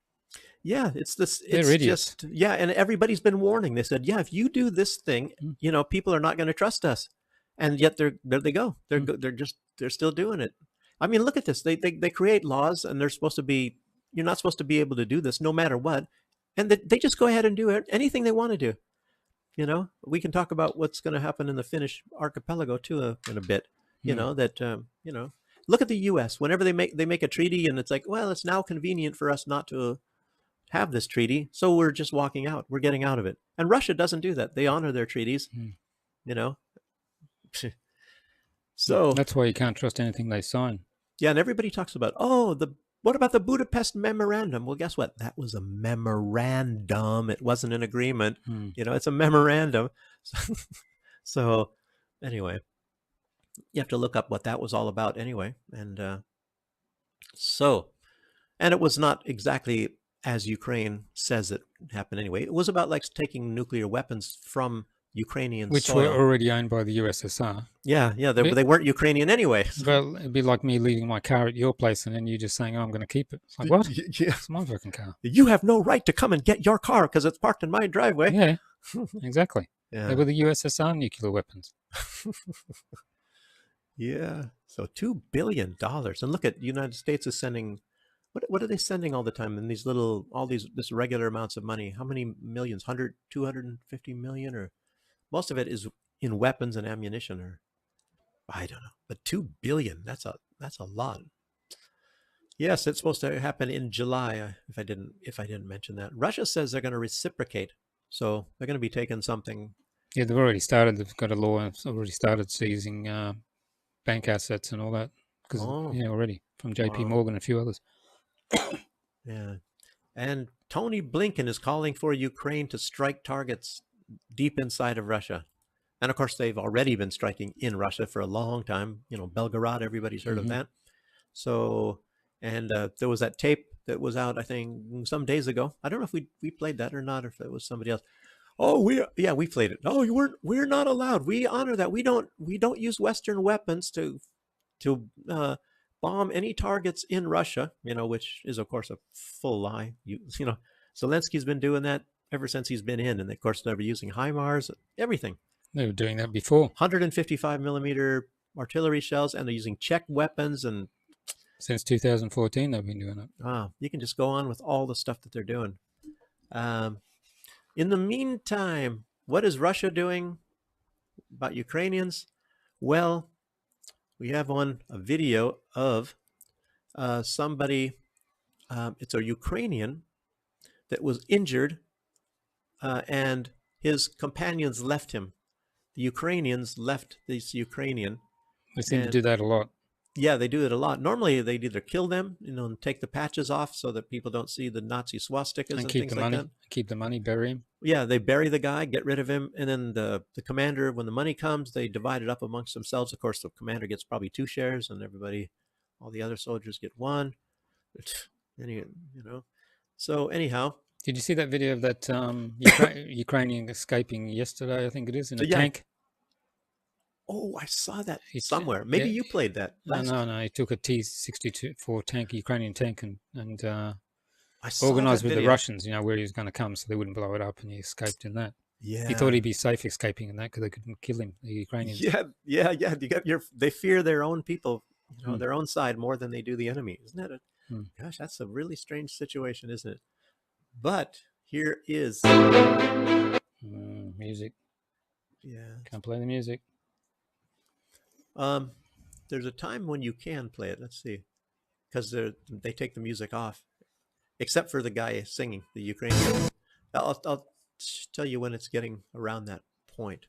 Yeah, it's They're idiots. And everybody's been warning. They said, yeah, if you do this thing, you know, people are not going to trust us. And yet there they go. They're still doing it. I mean, look at this. They create laws, and they're supposed to be, you're not supposed to be able to do this no matter what. And they just go ahead and do anything they want to do. You know, we can talk about what's going to happen in the Finnish archipelago too in a bit. You know, that, you know, look at the U.S. Whenever they make a treaty and it's like, well, it's now convenient for us not to have this treaty, so we're just walking out. We're getting out of it. And Russia doesn't do that. They honor their treaties, you know. So that's why you can't trust anything they sign. Yeah, and everybody talks about, what about the Budapest Memorandum? Well, guess what? That was a memorandum. It wasn't an agreement. You know, it's a memorandum. So anyway, you have to look up what that was all about anyway. And and it was not exactly as Ukraine says it happened anyway. It was about, like, taking nuclear weapons from Ukrainian which soil. were already owned by the USSR. Yeah, they weren't Ukrainian anyway. Well, it'd be like me leaving my car at your place and then you just saying, I'm going to keep it. It's like, what? Yeah. It's my fucking car. You have no right to come and get your car because it's parked in my driveway. Yeah, exactly. Yeah. They were the USSR nuclear weapons. Yeah. So $2 billion. And look at the United States is sending, what are they sending all the time in these this regular amounts of money? How many millions? 250 million? Or most of it is in weapons and ammunition, or I don't know. But $2 billion, that's a lot. Yes, it's supposed to happen in July. If I didn't mention that, Russia says they're going to reciprocate, so they're going to be taking something. Yeah, they've already started. They've got a law. It's already started seizing bank assets and all that. Because already from J.P. Morgan and a few others. Yeah, and Tony Blinken is calling for Ukraine to strike targets deep inside of Russia. And of course, they've already been striking in Russia for a long time. Belgorod, everybody's heard of that. So, and there was that tape that was out, I think, some days ago. I don't know if we played that or not, or if it was somebody else. Oh, we played it. Oh, we're not allowed. We honor that. We don't use Western weapons to bomb any targets in Russia. Which is of course a full lie. Zelensky's been doing that ever since he's been in, and of course they're using HIMARS, everything. They were doing that before. 155 millimeter artillery shells, and they're using Czech weapons. And since 2014, they've been doing it. You can just go on with all the stuff that they're doing. In the meantime, what is Russia doing about Ukrainians? Well, we have a video of somebody. It's a Ukrainian that was injured, and his companions left him. The Ukrainians left this Ukrainian. They seem to do that a lot. Yeah, they do it a lot. Normally, they'd either kill them, and take the patches off so that people don't see the Nazi swastikas and keep things the like money. that. Keep the money, bury him. Yeah, they bury the guy, get rid of him, and then the commander, when the money comes, they divide it up amongst themselves. Of course, the commander gets probably 2 shares, and all the other soldiers get 1. So anyhow. Did you see that video of that Ukrainian escaping yesterday? I think it is in a tank. Oh, I saw that somewhere. Maybe you played that. No. He took a T-64 tank, Ukrainian tank, and organized with the Russians, where he was going to come, so they wouldn't blow it up, and he escaped in that. Yeah. He thought he'd be safe escaping in that because they couldn't kill him, the Ukrainians. Yeah. They fear their own people, their own side more than they do the enemy. Isn't that gosh, that's a really strange situation, isn't it? But here is music. Yeah. Can't play the music. There's a time when you can play it. Let's see. Because they take the music off. Except for the guy singing, the Ukrainian. I'll tell you when it's getting around that point.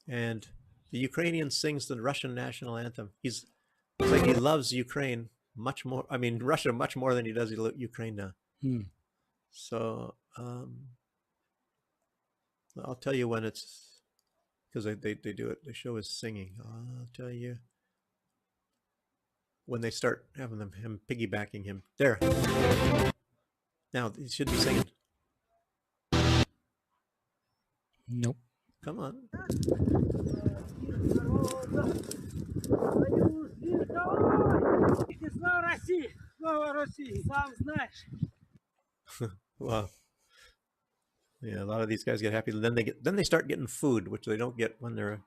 And the Ukrainian sings the Russian national anthem. It's like he loves Ukraine much more. I mean, Russia much more than he does Ukraine now. So I'll tell you when it's, because they do it. The show is singing. I'll tell you when they start having him piggybacking him. There. Now he should be singing. Nope. Come on. Wow. Yeah, a lot of these guys get happy. Then they start getting food, which they don't get when they're,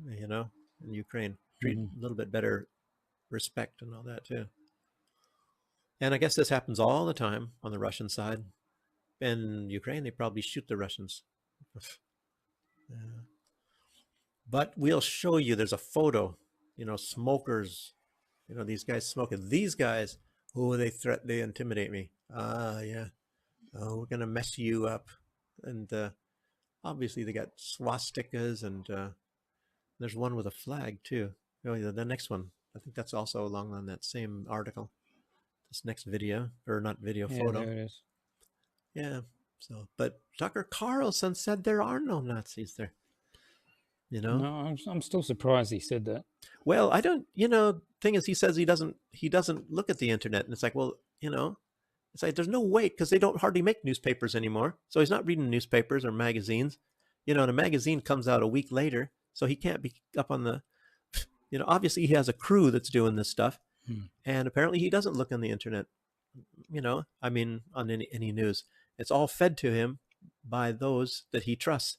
in Ukraine. Treat a little bit better respect and all that too. And I guess this happens all the time on the Russian side. In Ukraine, they probably shoot the Russians. Yeah. But we'll show you. There's a photo. Smokers. These guys smoking. These guys. Oh, they intimidate me. Yeah. Oh, we're gonna mess you up. And obviously they got swastikas, and there's one with a flag too. Oh, yeah, the next one. I think that's also along on that same article. This next video, or not video, photo. There it is. Yeah. So, but Tucker Carlson said there are no Nazis there. No, I'm still surprised he said that. Well, I don't. Thing is, he says he doesn't look at the internet, and it's like, well, it's like there's no way, because they don't hardly make newspapers anymore. So he's not reading newspapers or magazines. And a magazine comes out a week later, so he can't be up on the. Obviously he has a crew that's doing this stuff, and apparently he doesn't look on the internet. I mean, on any news, it's all fed to him by those that he trusts.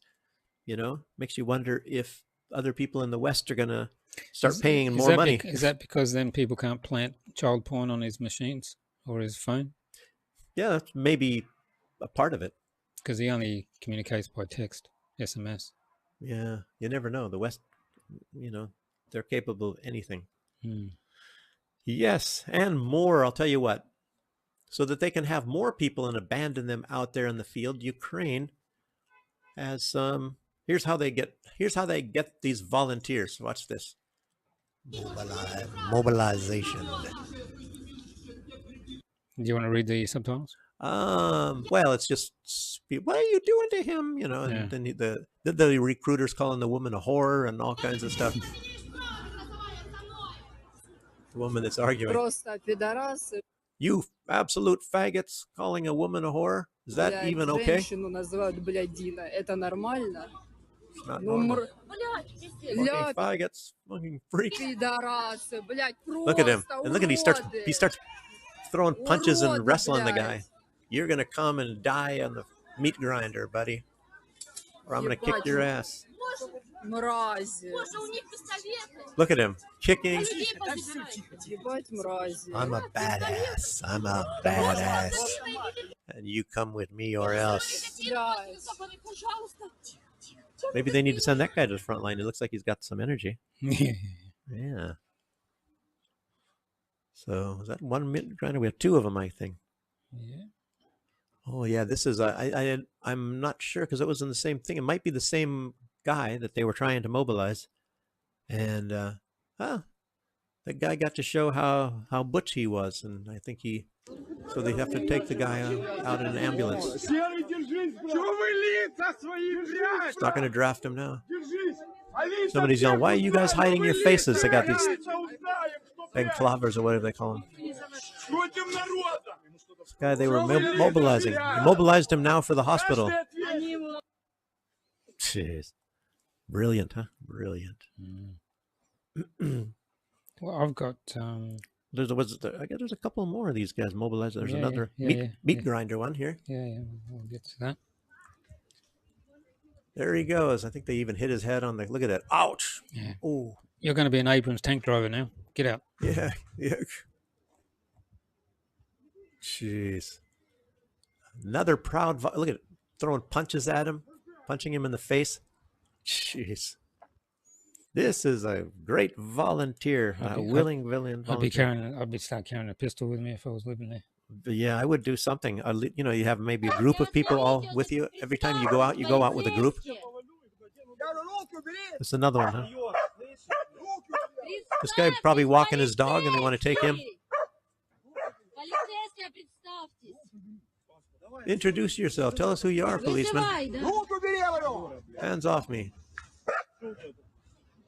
Makes you wonder if other people in the West are gonna start paying more money. Is that because then people can't plant child porn on his machines or his phone? Yeah, that's maybe a part of it. Because he only communicates by text, SMS. Yeah, you never know. The West, they're capable of anything. Yes, and more, I'll tell you what. So that they can have more people and abandon them out there in the field, Ukraine has here's how they get these volunteers. Watch this. Mobilization. Do you want to read the subtitles? Well, it's just, what are you doing to him? You know, and Yeah. then the recruiters calling the woman a whore and all kinds of stuff. The woman that's arguing. You absolute faggots calling a woman a whore? Is that even okay? It's not normal. Fucking faggots, fucking freak. Look at him, and look at he starts throwing punches and wrestling the guy. You're gonna come and die on the meat grinder, buddy, or I'm gonna kick your ass. Look at him kicking. I'm a badass. I'm a badass. And you come with me or else. Maybe they need to send that guy to the front line. It looks like he's got some energy. Yeah. So is that 1 minute grinder? We have two of them, I think. Yeah. Oh yeah, this is I'm not sure because it was in the same thing. It might be the same guy that they were trying to mobilize, and the guy got to show how butch he was, and I think so they have to take the guy out in an ambulance. It's not going to draft him now. Somebody's yelling, "Why are you guys hiding your faces?" They got these big clobbers or whatever they call them. This guy they were mobilizing. They mobilized him now for the hospital. Jeez. Brilliant, huh? Brilliant. Well, I've got... I guess there's a couple more of these guys mobilized. There's another meat grinder one here. Yeah, we'll get to that. There he goes. I think they even hit his head on the... Look at that. Ouch. Yeah. Oh. You're going to be an Abrams tank driver now. Get out. Yeah. Jeez. Another proud... Look at it. Throwing punches at him. Punching him in the face. Jeez. This is a great volunteer. Willing volunteer. I'd start carrying a pistol with me if I was living there. But yeah, I would do something. You know, you have maybe a group of people all with you. Every time you go out with a group. It's another one, huh? This guy probably walking his dog and they want to take him. Introduce yourself. Tell us who you are, policeman. Hands off me.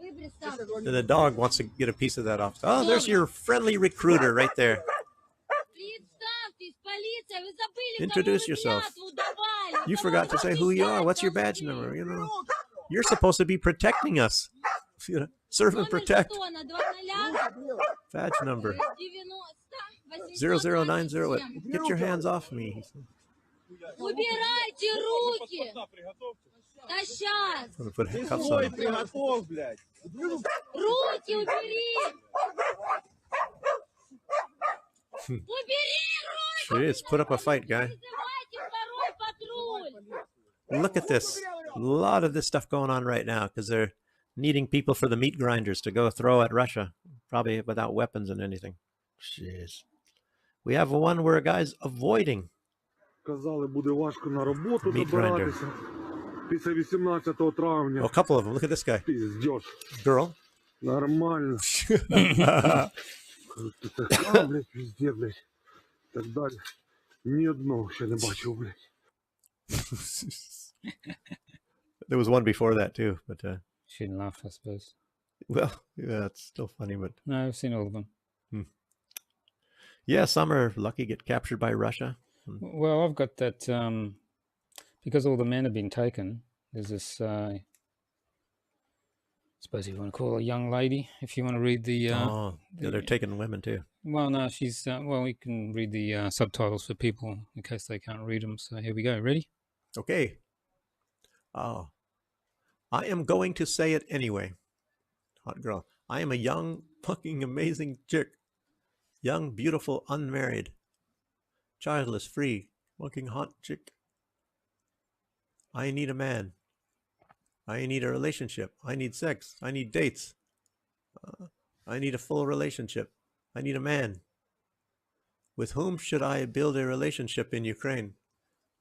And the dog wants to get a piece of that off. Oh, there's your friendly recruiter right there. Introduce yourself. You forgot to say who you are. What's your badge number? You know, you're supposed to be protecting us. You know, serve and protect. Badge number 0090. Get your hands off me. Убирайте руки! Да сейчас! Put cuffs on him. Руки убери! Jeez, put up a fight, guy. Look at this. A lot of this stuff going on right now because they're needing people for the meat grinders to go throw at Russia, probably without weapons and anything. Jeez. We have one where a guy's avoiding meat grinder. Oh, a couple of them. Look at this guy. Girl. Нормально. There was one before that too, but she didn't laugh, I suppose. Well, yeah, it's still funny, but no, I've seen all of them. Yeah, some are lucky get captured by Russia. Well, I've got that because all the men have been taken. There's this. I suppose you want to call her a young lady if you want to read the. Yeah, they're taking women too. Well, no, she's. Well, we can read the subtitles for people in case they can't read them. So here we go. Ready? Okay. Oh, I am going to say it anyway. Hot girl. I am a young, fucking amazing chick. Young, beautiful, unmarried, childless, free, fucking hot chick. I need a man. I need a relationship. I need sex. I need dates. I need a full relationship. I need a man. With whom should I build a relationship in Ukraine?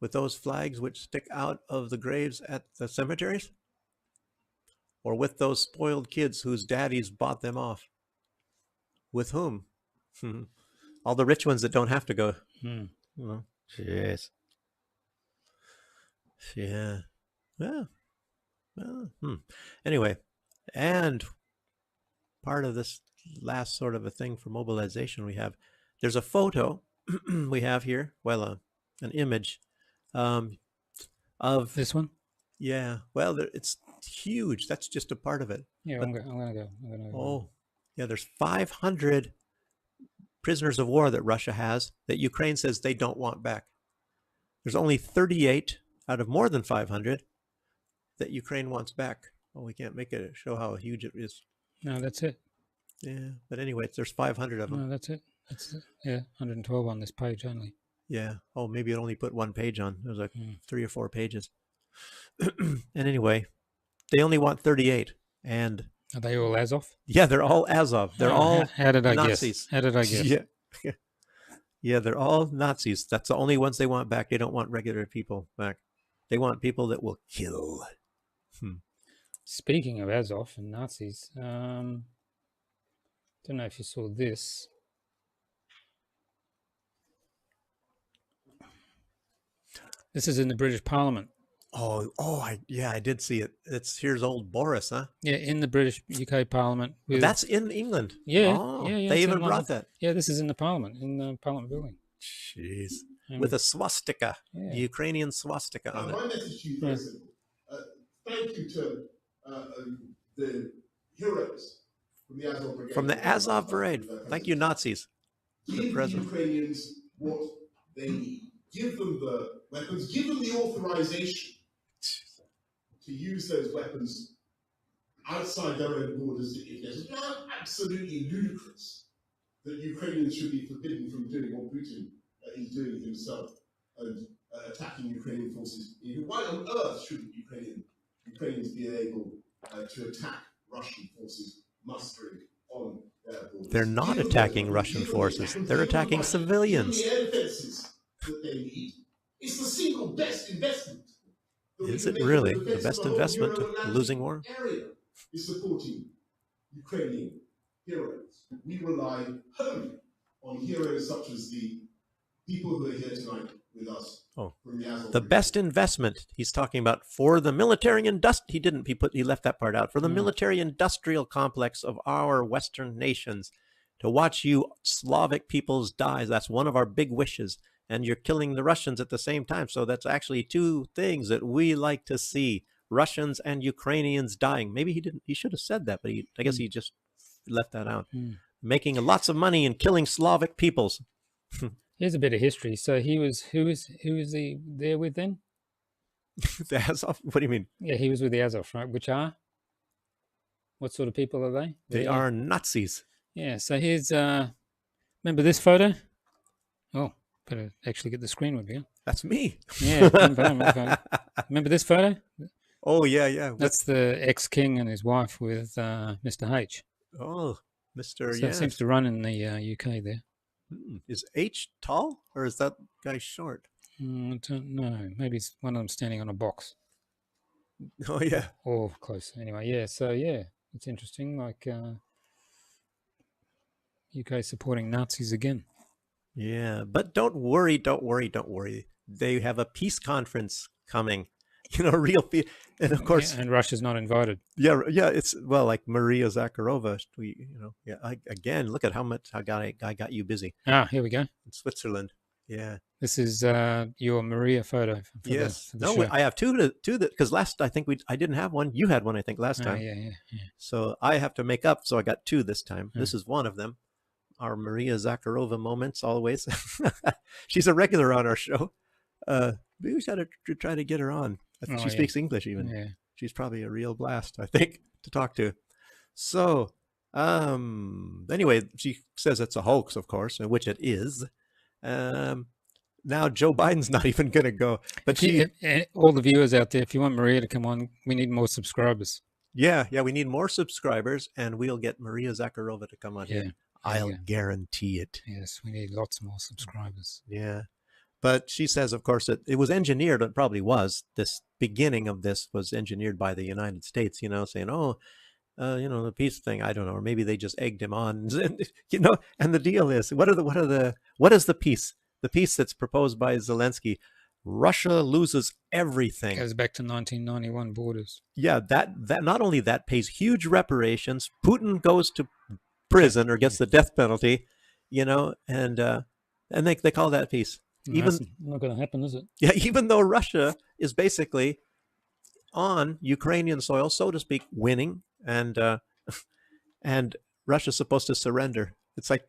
With those flags which stick out of the graves at the cemeteries? Or with those spoiled kids whose daddies bought them off? With whom? All the rich ones that don't have to go. Well, yes. Yeah. Well. Anyway, and part of this last sort of a thing for mobilization there's a photo we have here, an image of this one. Yeah, well, it's huge. That's just a part of it. Yeah, but, I'm gonna go. Oh, yeah, there's 500 prisoners of war that Russia has that Ukraine says they don't want back. There's only 38 out of more than 500 that Ukraine wants back. Well, we can't make it show how huge it is. No, that's it. Yeah, but anyway, there's 500 of them. No, that's it. That's it. Yeah, 112 on this page only. Yeah. Oh, maybe it only put one page on. There's like 3 or 4 pages. And anyway, they only want 38. And are they all Azov? Yeah, they're all Azov. They're all how did I Nazis. Guess? How did I guess? Yeah. Yeah, they're all Nazis. That's the only ones they want back. They don't want regular people back. They want people that will kill. Speaking of Azov and Nazis, don't know if you saw this. This is in the British Parliament. I did see it. Here's old Boris, huh? Yeah, in the British UK Parliament. That's in England. Yeah, yeah. They even brought that. Yeah, this is in the Parliament, in the Parliament building. Jeez. With a swastika, the Ukrainian swastika on it. My message to you, very simple. Thank you to the heroes from the Azov Brigade. From the Azov Brigade. Thank you, Nazis. Give the Ukrainians what they need. Give them the weapons. Give them the authorization to use those weapons outside their own borders if necessary. It's absolutely ludicrous that Ukrainians should be forbidden from doing what Putin is doing himself and attacking Ukrainian forces. Why on earth shouldn't Ukrainians be able to attack Russian forces mustering on their borders? They're not attacking Russian forces. They're attacking civilians. The air defenses that they need. It's the single best investment. Is it really the best investment to losing war? Area is supporting Ukrainian heroes. We rely wholly on heroes such as the people who are here tonight with us. The best investment he's talking about for the military he left that part out. For the military industrial complex of our Western nations, to watch you Slavic peoples die. That's one of our big wishes. And you're killing the Russians at the same time. So that's actually 2 things that we like to see. Russians and Ukrainians dying. Maybe he should have said that, but I guess he just left that out. Making lots of money and killing Slavic peoples. Here's a bit of history. So who was he there with then? The Azov? What do you mean? Yeah, he was with the Azov, right? Which are? What sort of people are they? They are Nazis. Yeah, so here's, remember this photo? Oh, better actually get the screen with you. That's me. Yeah, remember this photo? Oh, yeah. That's the ex-king and his wife with Mr. H. Oh, Mr. So it seems to run in the UK there. Is H tall or is that guy short? I don't know. Maybe it's one of them standing on a box. Oh, yeah. Or close. Anyway, yeah. So, yeah, it's interesting. Like UK supporting Nazis again. Yeah, but don't worry. They have a peace conference coming. Real peace. And of course... Yeah, and Russia's not invited. Yeah, it's, like Maria Zakharova. Again, look at how I got you busy. Ah, here we go. In Switzerland. Yeah. This is your Maria photo. Yes. For the show. I have two because last I think I didn't have one. You had one, I think, last time. Yeah. So I have to make up. So I got 2 this time. This is one of them. Our Maria Zakharova moments always. She's a regular on our show. We got to try to get her on. She speaks English even. Yeah. She's probably a real blast, I think, to talk to. So, anyway, she says it's a hoax, of course, which it is. Now Joe Biden's not even going to go. But all the viewers out there, if you want Maria to come on, we need more subscribers. Yeah, we need more subscribers, and we'll get Maria Zakharova to come on here. I'll guarantee it. Yes, we need lots more subscribers. Yeah. But she says, of course, that it was engineered, it probably was, this beginning of this was engineered by the United States, saying, the peace thing, I don't know, or maybe they just egged him on, and the deal is, what is the peace? The peace that's proposed by Zelensky, Russia loses everything. Goes back to 1991 borders. Yeah, that not only that pays huge reparations, Putin goes to prison or gets the death penalty, and they call that peace. That's not going to happen, is it? Yeah, even though Russia is basically on Ukrainian soil, so to speak, winning, and Russia's supposed to surrender. It's like,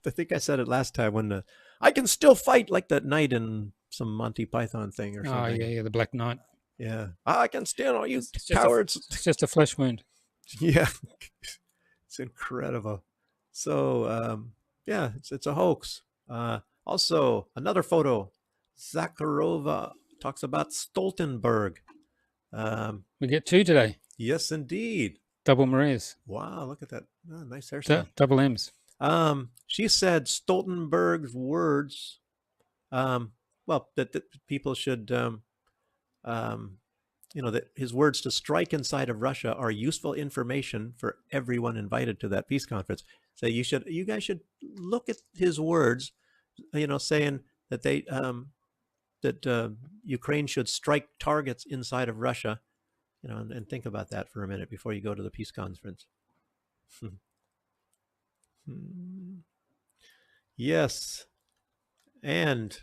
I think I said it last time when I can still fight, like that knight in some Monty Python thing or something. Oh, yeah, the Black Knight. Yeah. I can still, you cowards. It's just a flesh wound. Yeah. It's incredible. So, it's a hoax. Also, another photo. Zakharova talks about Stoltenberg. We get 2 today. Yes, indeed. Double Marias. Wow, look at that. Oh, nice hairstyle. Double M's. She said Stoltenberg's words, that people should, that his words to strike inside of Russia are useful information for everyone invited to that peace conference. So you guys should look at his words, saying that that Ukraine should strike targets inside of Russia, and think about that for a minute before you go to the peace conference. Yes. And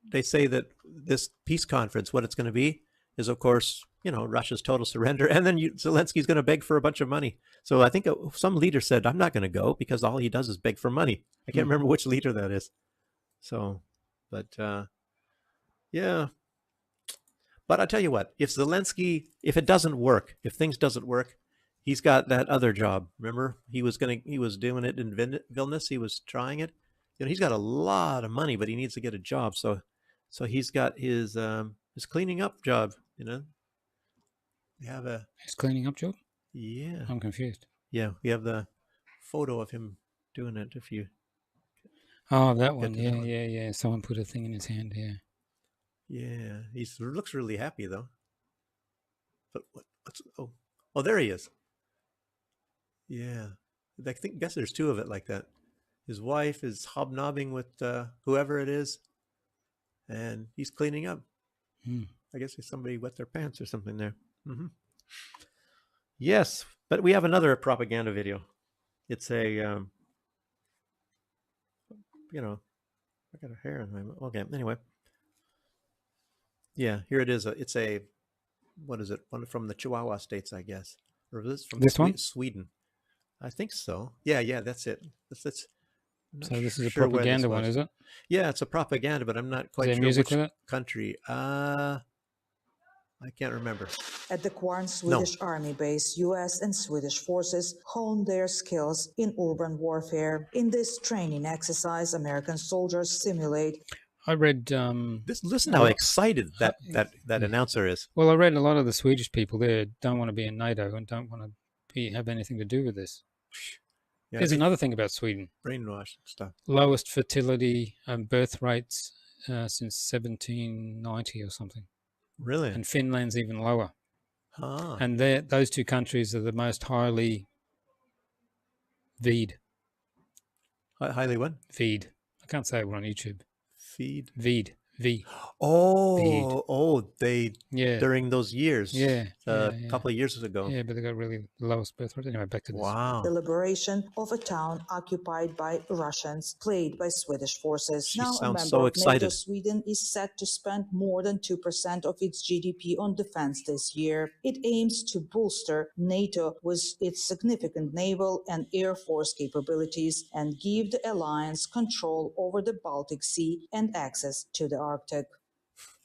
they say that this peace conference, what it's going to be is, of course, Russia's total surrender. And then Zelensky's going to beg for a bunch of money. So I think some leader said, I'm not going to go because all he does is beg for money. I can't remember which leader that is. So, but yeah. But I tell you what, if it doesn't work, if things doesn't work, he's got that other job. Remember, he was doing it in Vilnius. He was trying it. He's got a lot of money, but he needs to get a job. So he's got his cleaning up job. We have his cleaning up job. Yeah, I'm confused. Yeah, we have the photo of him doing it. If you. Oh, that one. Yeah. Someone put a thing in his hand. Yeah. Yeah, he looks really happy though. But what's oh, there he is. Yeah, I guess there's 2 of it like that. His wife is hobnobbing with whoever it is, and he's cleaning up. I guess somebody wet their pants or something there. Mm-hmm. Yes, but we have another propaganda video. It's a, I got a hair on my. Okay, anyway. Yeah, here it is. It's what is it? One from the Chihuahua states, I guess. Or is this from one? Sweden? I think so. Yeah, that's it. That's so this is a propaganda one, is it? Yeah, it's a propaganda, but I'm not quite sure which country. I can't remember. At the Kvarn Swedish Army base, U.S. and Swedish forces honed their skills in urban warfare. In this training exercise, American soldiers simulate. I read. Listen how excited that announcer is. Well, I read a lot of the Swedish people there don't want to be in NATO and don't want to have anything to do with this. Yeah, there's another thing about Sweden. Brainwash stuff. Lowest fertility birth rates since 1790 or something. Really? And Finland's even lower. Ah. And those 2 countries are the most highly V'd. Highly what? V'd. I can't say it on YouTube. Feed? V'd. V. They during those years. A couple of years ago. Yeah, but they got really lowest birth rate. Anyway, back to this. Wow. The liberation of a town occupied by Russians, played by Swedish forces. She now sounds a member so of excited. NATO, Sweden is set to spend more than 2% of its GDP on defense this year. It aims to bolster NATO with its significant naval and air force capabilities and give the alliance control over the Baltic Sea and access to the Arctic.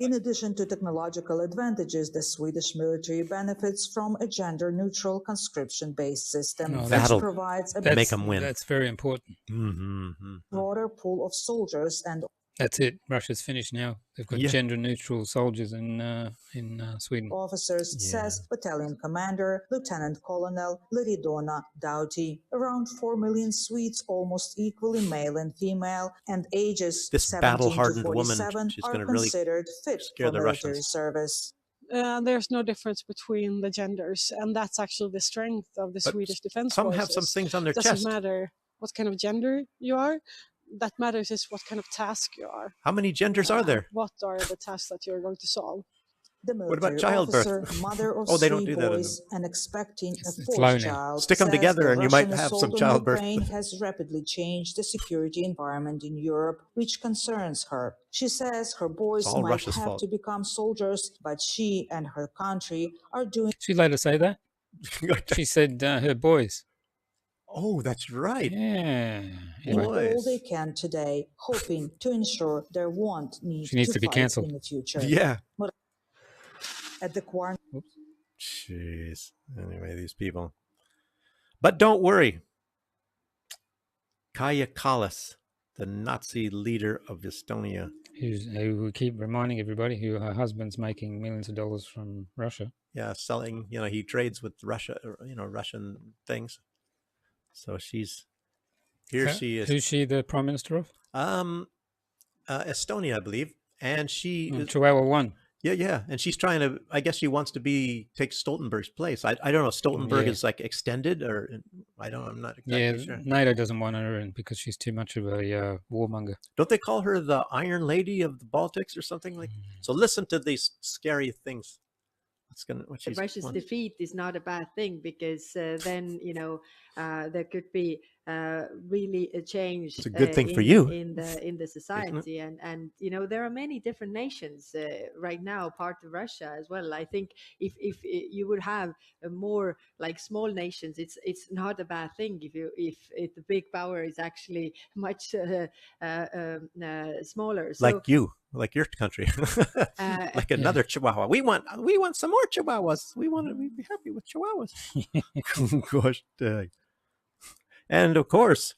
In addition to technological advantages, the Swedish military benefits from a gender-neutral conscription-based system, which provides a make them win. That's very important. Mm-hmm. broader pool of soldiers and That's it. Russia's finished now. They've got gender-neutral soldiers in Sweden. Officers, says Battalion Commander Lieutenant Colonel Liridona Doughty. Around 4 million Swedes, almost equally male and female, and ages This 17 to battle-hardened 47 woman, she's are going to really considered fit scare for the military Russians. service. There's no difference between the genders, and that's actually the strength of the Swedish Defense Forces. Some have some things on their Doesn't chest. matter what kind of gender you are. That matters is what kind of task you are. How many genders are there? What are the tasks that you're going to solve? The What military about childbirth? officer, mother of They don't three do that in boys and expecting a It's low fourth now. child, Stick 'em says together the and you might Russian have some assault on childbirth. Ukraine has rapidly changed the security environment in Europe, which concerns her. She says her boys all might Russia's have fault. to become soldiers, but she and her country are doing She later say that. She said her boys. Oh, that's right. Yeah. all they can today, hoping to ensure there won't need She needs to be fight cancelled. in the future. Yeah. At the quarantine. Jeez. Anyway, these people. But don't worry. Kaja Kallas, the Nazi leader of Estonia. Who we keep reminding everybody who her husband's making millions of dollars from Russia. Yeah, selling, he trades with Russia, Russian things. So she's here. She is. Who's she the prime minister of? Estonia, I believe. And she is, Chihuahua 1. Yeah. And she's trying to, I guess she wants to take Stoltenberg's place. I don't know. Stoltenberg is like extended or I'm not exactly sure. NATO doesn't want her in because she's too much of a warmonger. Don't they call her the Iron Lady of the Baltics or something like? So listen to these scary things. Russia's defeat is not a bad thing because then there could be really a change. It's a good thing for you in the society, and there are many different nations right now part of Russia as well. I think if you would have more like small nations, it's not a bad thing if the big power is actually much smaller. So, like your country, like another Chihuahua. We want some more Chihuahuas. We want to be happy with Chihuahuas. Gosh dang. And of course,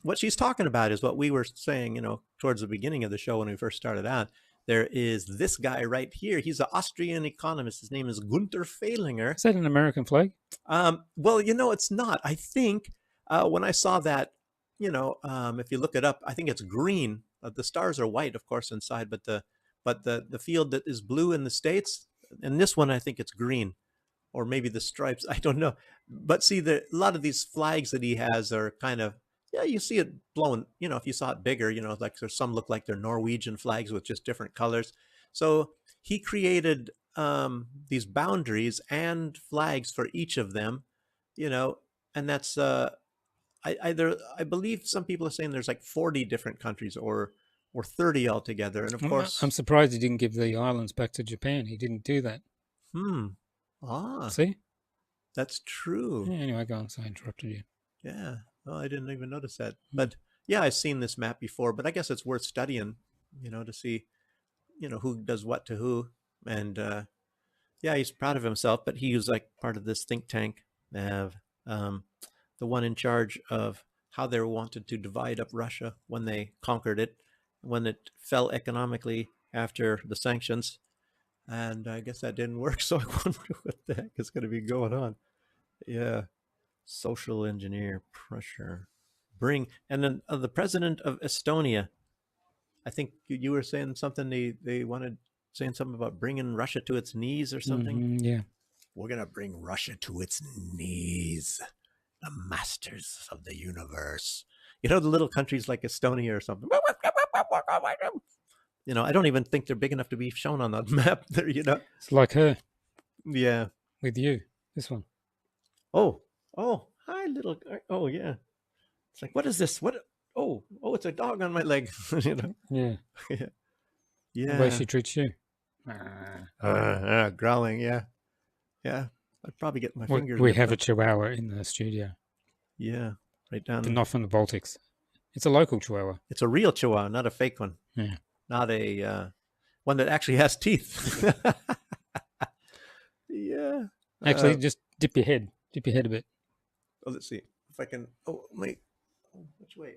what she's talking about is what we were saying, towards the beginning of the show when we first started out. There is this guy right here. He's an Austrian economist. His name is Gunther Fehlinger. Is that an American flag? Well, it's not. I think when I saw that, if you look it up, I think it's green. The stars are white, of course, inside, but the field that is blue in the States, and this one I think it's green, or maybe the stripes. I don't know. But see, a lot of these flags that he has are kind of, you see it blowing. If you saw it bigger, like there's some look like they're Norwegian flags with just different colors. So he created these boundaries and flags for each of them, and that's. I believe some people are saying there's like 40 different countries or 30 altogether. And of course, I'm surprised he didn't give the islands back to Japan. He didn't do that. See? That's true. Yeah, anyway, go on. So I interrupted you. Yeah. Well, I didn't even notice that. But yeah, I've seen this map before, but I guess it's worth studying, to see, who does what to who. And yeah, he's proud of himself, but he was like part of this think tank, the one in charge of how they wanted to divide up Russia when they conquered it, when it fell economically after the sanctions. And I guess that didn't work. So I wonder what the heck is going to be going on. Yeah. Social engineer pressure. And then the president of Estonia, I think you were saying something, they wanted saying something about bringing Russia to its knees or something. Yeah. We're going to bring Russia to its knees. The masters of the universe. The little countries like Estonia or something. I don't even think they're big enough to be shown on that map there, It's like her. Yeah. With you. This one. Oh, hi, little. Oh, yeah. It's like, what is this? What? Oh, it's a dog on my leg. Yeah. Yeah. The way she treats you. Growling, yeah. Yeah. I'd probably get my fingers. We have a Chihuahua in the studio. Yeah. Right down. But not from the Baltics. It's a local Chihuahua. It's a real Chihuahua, not a fake one. Yeah. Not a one that actually has teeth. Yeah. Actually, just dip your head. Dip your head a bit. Oh, let's see if I can. Oh, wait. Which way?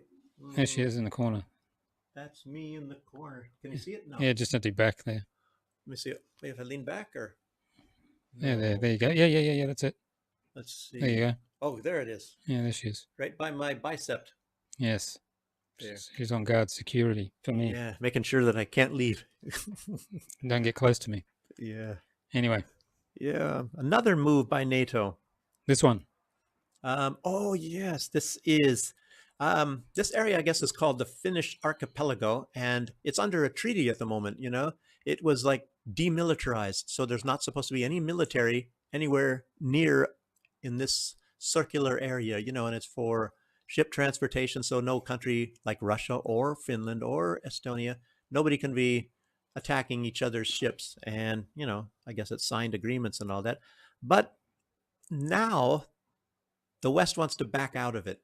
There she is in the corner. That's me in the corner. Can you see it? No. Yeah, just empty back there. Let me see it. Wait, if I lean back or? Yeah, there you go. Yeah, that's it. Let's see. There you go. Oh, there it is. Yeah, there she is. Right by my bicep. Yes. There. She's on guard security for me. Yeah, making sure that I can't leave. Don't get close to me. Yeah. Anyway. Yeah, another move by NATO. This one. Oh, yes, this is... this area, I guess, is called the Finnish Archipelago, and it's under a treaty at the moment, you know? It was like demilitarized, so there's not supposed to be any military anywhere near in this circular area, you know, and it's for ship transportation, so no country like Russia or Finland or Estonia, nobody can be attacking each other's ships. And, you know, I guess it's signed agreements and all that. But now the West wants to back out of it.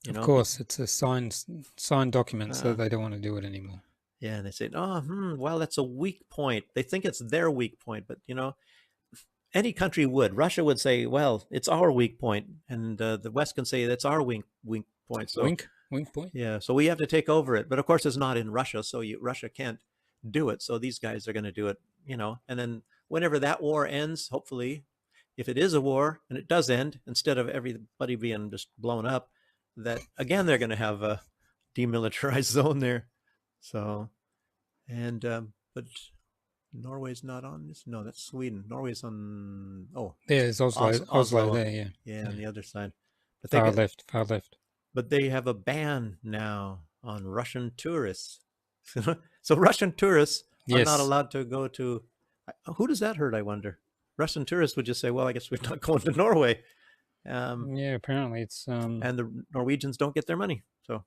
Of course, it's a signed document, so they don't want to do it anymore. Yeah, and they say, well, that's a weak point. They think it's their weak point, but, you know, any country would. Russia would say, well, it's our weak point, and the West can say that's our weak point. So, wink point? Yeah, so we have to take over it. But, of course, it's not in Russia, so Russia can't do it. So these guys are going to do it, you know. And then whenever that war ends, hopefully, if it is a war, and it does end, instead of everybody being just blown up, that, again, they're going to have a demilitarized zone there. So, and, but Norway's not on this? No, that's Sweden. Norway's on, there's Oslo there, yeah. Yeah, on the other side. But far left. But they have a ban now on Russian tourists. So Russian tourists are not allowed to go to, who does that hurt, I wonder? Russian tourists would just say, well, I guess we're not going to Norway. Yeah, apparently it's... and the Norwegians don't get their money, so...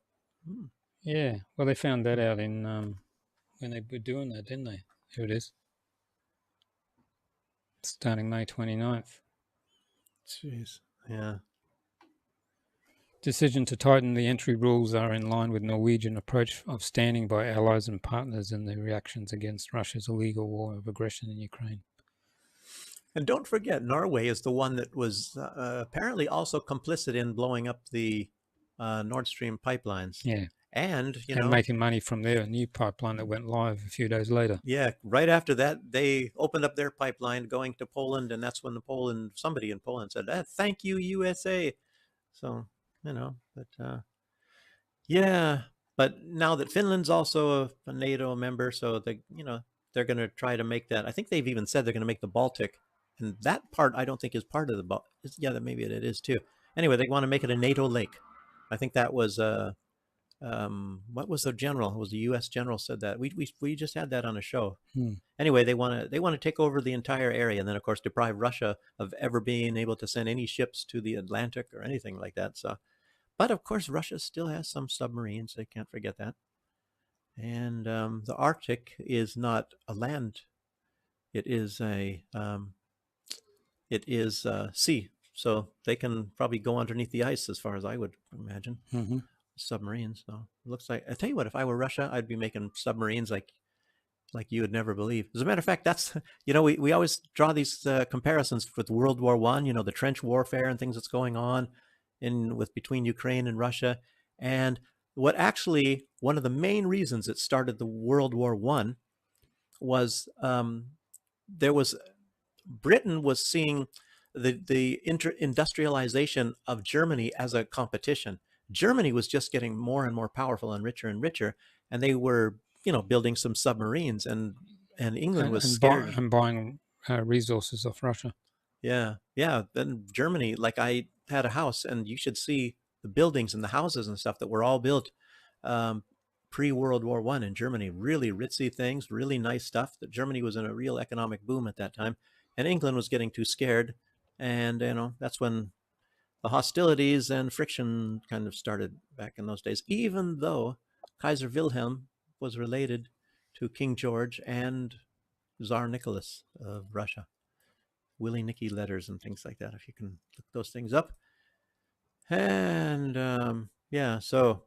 Yeah, well, they found that out in when they were doing that, didn't they? Here it is. Starting May 29th. Jeez, yeah. Decision to tighten the entry rules are in line with Norwegian approach of standing by allies and partners in the reactions against Russia's illegal war of aggression in Ukraine. And don't forget, Norway is the one that was apparently also complicit in blowing up the Nord Stream pipelines. Yeah. And, making money from their new pipeline that went live a few days later. Yeah, right after that, they opened up their pipeline going to Poland, and that's when somebody in Poland said, thank you, USA. So, you know, but yeah, but now that Finland's also a NATO member, so they, you know, they're going to try to make that. I think they've even said they're going to make the Baltic, and that part I don't think is part of the Baltic. Yeah, that maybe it is too. Anyway, they want to make it a NATO lake. I think that was what was the general? It was the U.S. general said that. We just had that on a show. Anyway, they want to take over the entire area, and then of course deprive Russia of ever being able to send any ships to the Atlantic or anything like that. So, but of course Russia still has some submarines. They can't forget that. And the Arctic is not a land; it is a sea. So they can probably go underneath the ice, as far as I would imagine. Mm-hmm. Submarines. So it looks like, I tell you what, if I were Russia, I'd be making submarines like you would never believe. As a matter of fact, that's, you know, we always draw these comparisons with World War I, you know, the trench warfare and things that's going on between Ukraine and Russia. And what actually, one of the main reasons it started the World War I was Britain was seeing the industrialization of Germany as a competition. Germany was just getting more and more powerful and richer, and they were, you know, building some submarines, and England was scared. And buying resources off Russia. Yeah. Then Germany, like, I had a house, and you should see the buildings and the houses and stuff that were all built pre-World War I in Germany. Really ritzy things, really nice stuff. That Germany was in a real economic boom at that time, and England was getting too scared. And, you know, that's when the hostilities and friction kind of started back in those days, even though Kaiser Wilhelm was related to King George and Tsar Nicholas of Russia. Willie Nicky letters and things like that, if you can look those things up. And, yeah, so,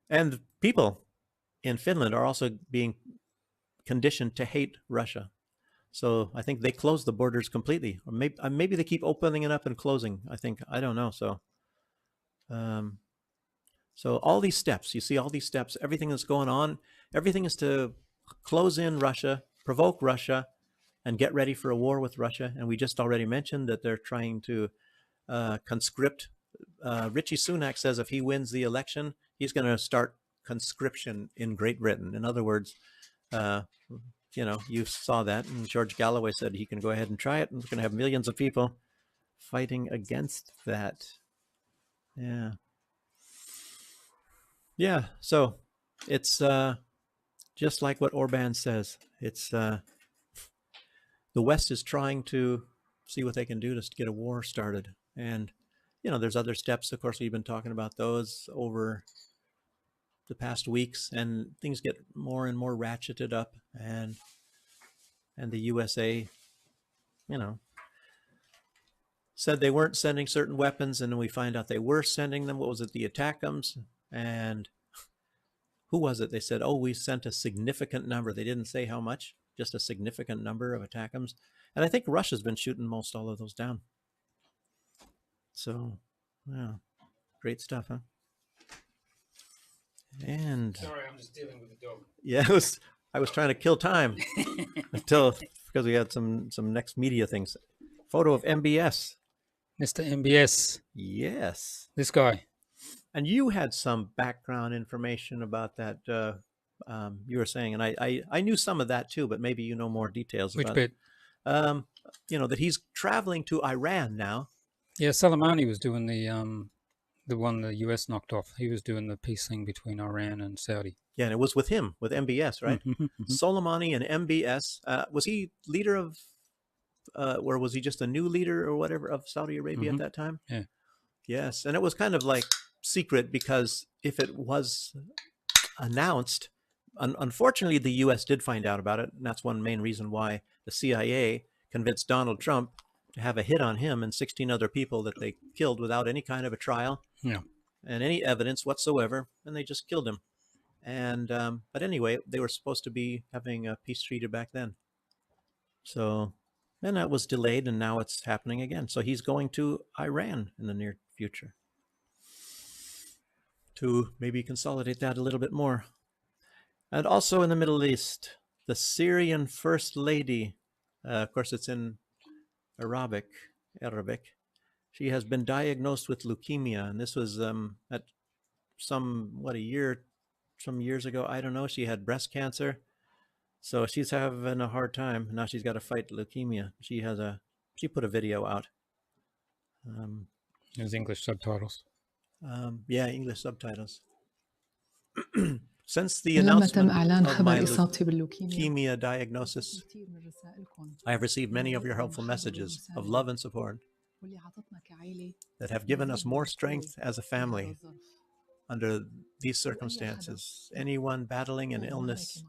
and people in Finland are also being conditioned to hate Russia. So I think they closed the borders completely, or maybe they keep opening it up and closing. I don't know. So So all these steps, you see all these steps, everything that's going on, everything is to close in Russia, provoke Russia, and get ready for a war with Russia. And we just already mentioned that they're trying to conscript. Richie Sunak says if he wins the election, he's going to start conscription in Great Britain. In other words, you saw that, and George Galloway said he can go ahead and try it, and we're going to have millions of people fighting against that. Yeah. So it's just like what Orban says. It's the West is trying to see what they can do to get a war started. And, there's other steps. Of course, we've been talking about those over the past weeks, and things get more and more ratcheted up. And the USA, said they weren't sending certain weapons, and then we find out they were sending them. What was it? The ATACMS. And who was it? They said, we sent a significant number. They didn't say how much, just a significant number of ATACMS. And I think Russia's been shooting most all of those down. So, yeah, great stuff, huh? And sorry, I'm just dealing with the dog. Yeah, I was trying to kill time because we had some next media things. Photo of MBS. Mr. MBS. Yes. This guy. And you had some background information about that. You were saying, and I knew some of that too, but maybe you know more details about it. That he's traveling to Iran now. Yeah, Soleimani was doing the one the US knocked off. He was doing the peace thing between Iran and Saudi. Yeah, and it was with him, with MBS, right? Soleimani and MBS. Was he leader of, or was he just a new leader or whatever of Saudi Arabia at that time? Yeah. Yes, and it was kind of like secret, because if it was announced, unfortunately the US did find out about it, and that's one main reason why the CIA convinced Donald Trump to have a hit on him and 16 other people that they killed without any kind of a trial and any evidence whatsoever, and they just killed him. And but anyway, they were supposed to be having a peace treaty back then. So then that was delayed, and now it's happening again. So he's going to Iran in the near future to maybe consolidate that a little bit more. And also in the Middle East, the Syrian First Lady, of course it's in Arabic. She has been diagnosed with leukemia, and this was at some years ago. I don't know. She had breast cancer, so she's having a hard time now. She's got to fight leukemia. She put a video out. There's English subtitles. Yeah, English subtitles. Since the announcement of my leukemia diagnosis, I have received many of your helpful messages of love and support that have given us more strength as a family under these circumstances. Anyone battling an illness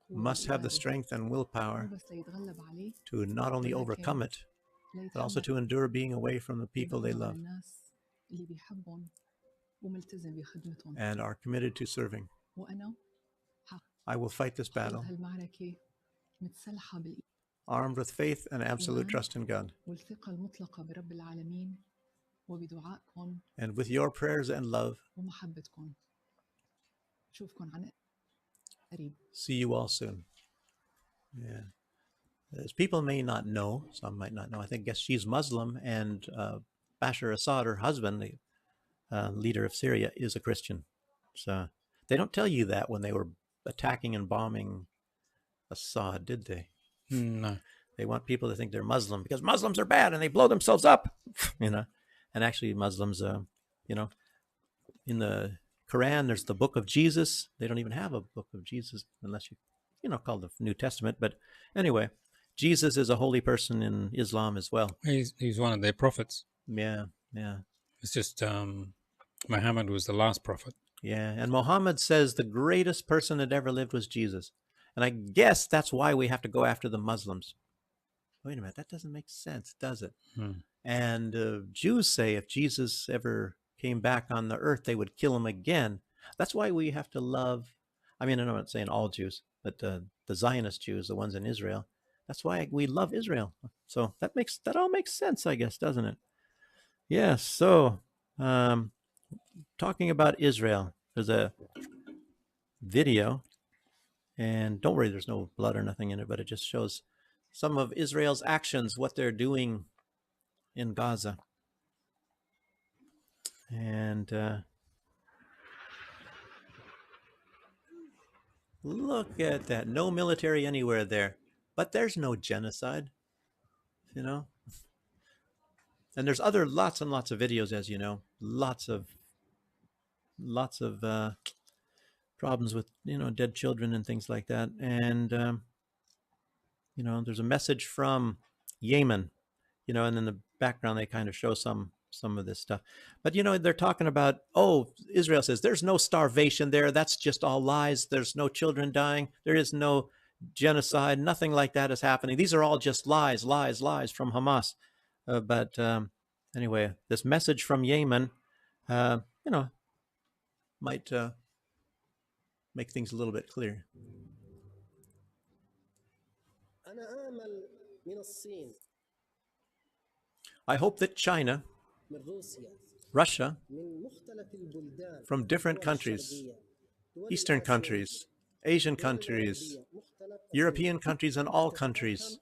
must have the strength and willpower to not only overcome it, but also to endure being away from the people they love and are committed to serving. I will fight this battle armed with faith and absolute trust in God. And with your prayers and love, see you all soon. Yeah. As people may not know, some might not know, I guess she's Muslim, and Bashar Assad, her husband, the leader of Syria, is a Christian. So they don't tell you that when they were attacking and bombing Assad, did they? No. They want people to think they're Muslim because Muslims are bad and they blow themselves up, And actually Muslims, in the Quran, there's the book of Jesus. They don't even have a book of Jesus unless you call the New Testament. But anyway, Jesus is a holy person in Islam as well. He's one of their prophets. Yeah. It's just Muhammad was the last prophet. Yeah, and Muhammad says the greatest person that ever lived was Jesus. And I guess that's why we have to go after the Muslims. Wait a minute, that doesn't make sense, does it? And Jews say if Jesus ever came back on the earth, they would kill him again. That's why we have to love, I'm not saying all Jews, but the Zionist Jews, the ones in Israel. That's why we love Israel. So that all makes sense, I guess, doesn't it? Yes, so talking about Israel. There's a video, and don't worry, there's no blood or nothing in it, but it just shows some of Israel's actions, what they're doing in Gaza. And look at that. No military anywhere there. But there's no genocide, you know? And there's other lots and lots of videos, as you know. Lots of problems with, dead children and things like that. And, there's a message from Yemen, and in the background they kind of show some of this stuff. But, they're talking about, Israel says there's no starvation there. That's just all lies. There's no children dying. There is no genocide. Nothing like that is happening. These are all just lies from Hamas. But anyway, this message from Yemen, might make things a little bit clearer. I hope that China, Russia, from different countries, Eastern countries, Asian countries, European countries, and all countries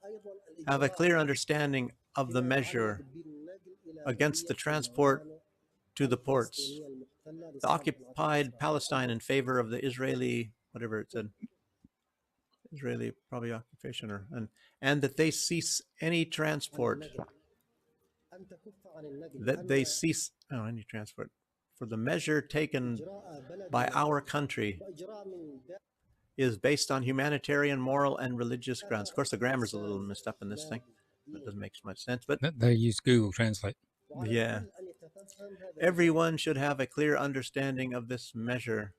have a clear understanding of the measure against the transport to the ports, the occupied Palestine in favor of the Israeli, whatever it said, Israeli probably occupation, and that they cease any transport, any transport for the measure taken by our country is based on humanitarian, moral, and religious grounds. Of course, the grammar's a little messed up in this thing. That doesn't make much sense, but they use Google Translate. Yeah. Everyone should have a clear understanding of this measure.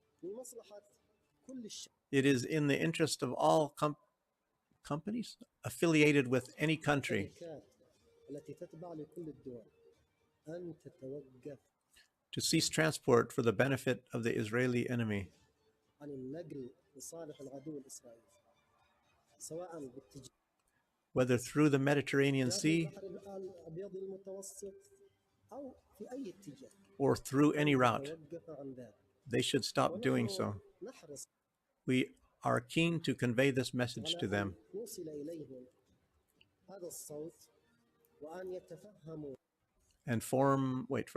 It is in the interest of all companies affiliated with any country to cease transport for the benefit of the Israeli enemy, whether through the Mediterranean Sea or through any route. They should stop doing so. We are keen to convey this message to them and for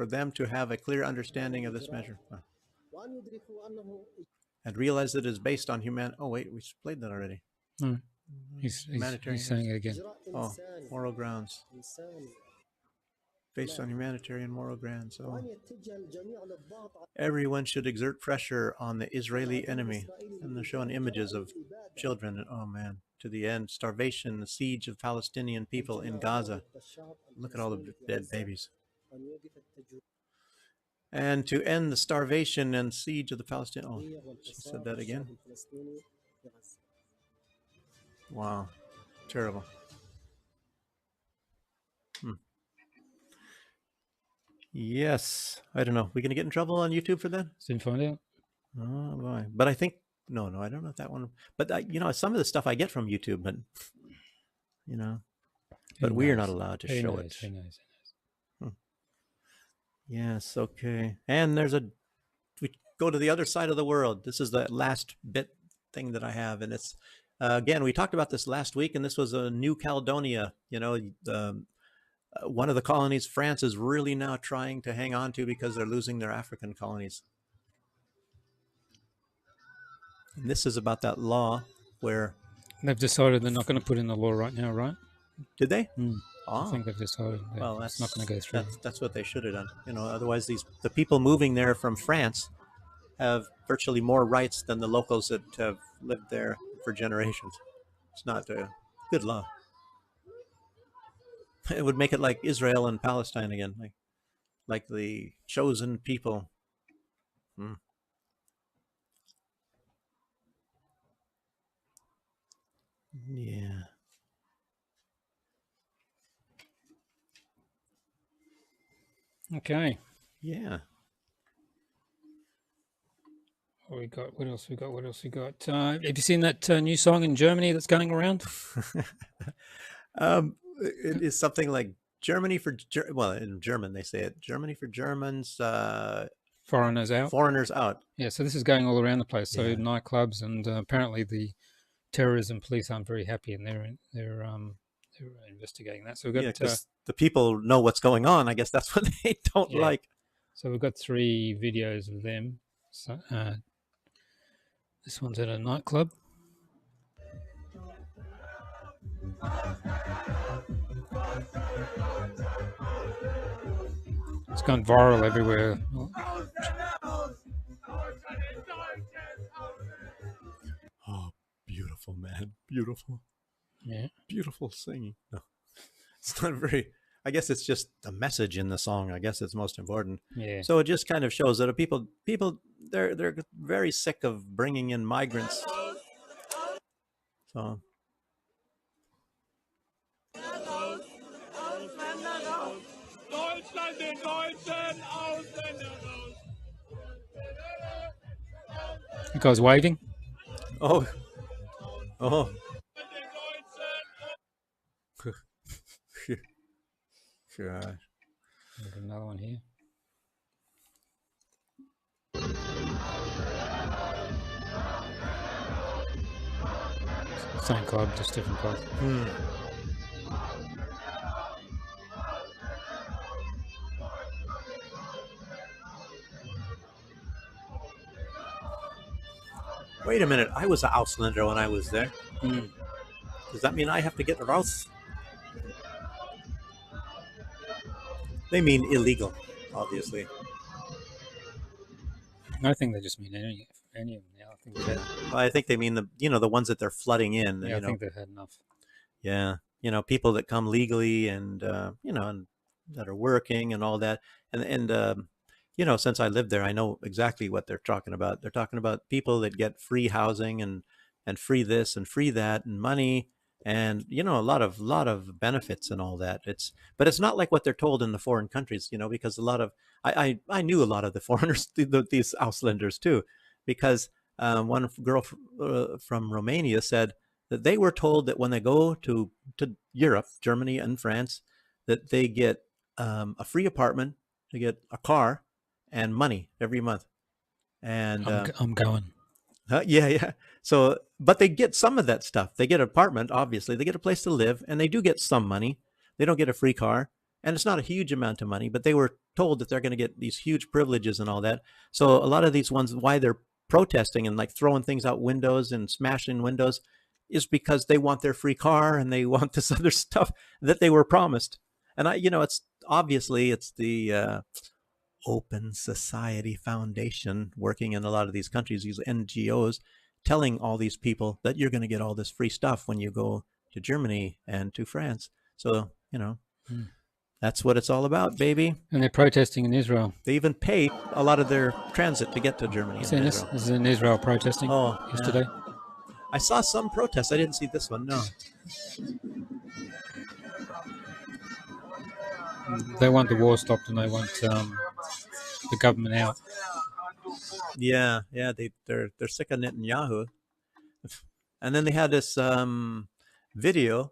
them to have a clear understanding of this measure and realize that it is based on we played that already. He's saying it again. Moral grounds. Based on humanitarian moral grounds. Everyone should exert pressure on the Israeli enemy. And they're showing images of children. To the end. Starvation, the siege of Palestinian people in Gaza. Look at all the dead babies. And to end the starvation and siege of the Palestinians. She said that again. Wow. Terrible. Yes. I don't know. We going to get in trouble on YouTube for that? Soon find out. Oh, boy. But I think, no, I don't know if that one. But, some of the stuff I get from YouTube, but, but we are not allowed to show it. Who knows? Yes, okay. And we go to the other side of the world. This is the last bit thing that I have. And it's, again, we talked about this last week, and this was New Caledonia, one of the colonies France is really now trying to hang on to because they're losing their African colonies. And this is about that law where... They've decided they're not going to put in the law right now, right? Did they? I think they've decided it's not going to go through. That's what they should have done. Otherwise the people moving there from France have virtually more rights than the locals that have lived there for generations. It's not a good law. It would make it like Israel and Palestine again, like the chosen people. Yeah. Okay. Yeah. What else we got? Have you seen that new song in Germany that's going around? It is something like Germany for in German they say it. Germany for Germans. Foreigners out. Foreigners out. Yeah, so this is going all around the place. So Yeah. nightclubs, and apparently the terrorism police aren't very happy, and they're investigating that. So we've got because the people know what's going on. I guess that's what they don't like. So we've got 3 videos of them. So this one's at a nightclub. It's gone viral everywhere. Oh, beautiful, man. Beautiful. Yeah. Beautiful singing. No, it's not very... I guess it's just the message in the song. I guess it's most important. Yeah. So it just kind of shows that people, they're very sick of bringing in migrants. So... You guys waving? Oh. God. There's another one here. Same club, just different place. Wait a minute, I was an Ausländer when I was there. Does that mean I have to get raus? They mean illegal, obviously. I think they just mean any of them now. I think they mean the ones that they're flooding in. Yeah, I think they've had enough. Yeah, people that come legally and and that are working and all that, and since I lived there, I know exactly what they're talking about. They're talking about people that get free housing and free this and free that and money and a lot of benefits and all that. But it's not like what they're told in the foreign countries, because a lot of I knew a lot of the foreigners, these Ausländers too, because one girl from Romania said that they were told that when they go to Europe, Germany and France, that they get a free apartment, they get a car, and money every month. And I'm going. Yeah. So, but they get some of that stuff. They get an apartment, obviously. They get a place to live, and they do get some money. They don't get a free car, and it's not a huge amount of money, but they were told that they're going to get these huge privileges and all that. So a lot of these ones, why they're protesting and like throwing things out windows and smashing windows, is because they want their free car and they want this other stuff that they were promised. And it's obviously the Open Society Foundation working in a lot of these countries, these NGOs, telling all these people that you're going to get all this free stuff when you go to Germany and to France. So, that's what it's all about, baby. And they're protesting in Israel. They even pay a lot of their transit to get to Germany. This is in Israel protesting yesterday. Yeah. I saw some protests. I didn't see this one, no. They want the war stopped and they want the government out. Yeah, they're sick of Netanyahu. And then they had this video.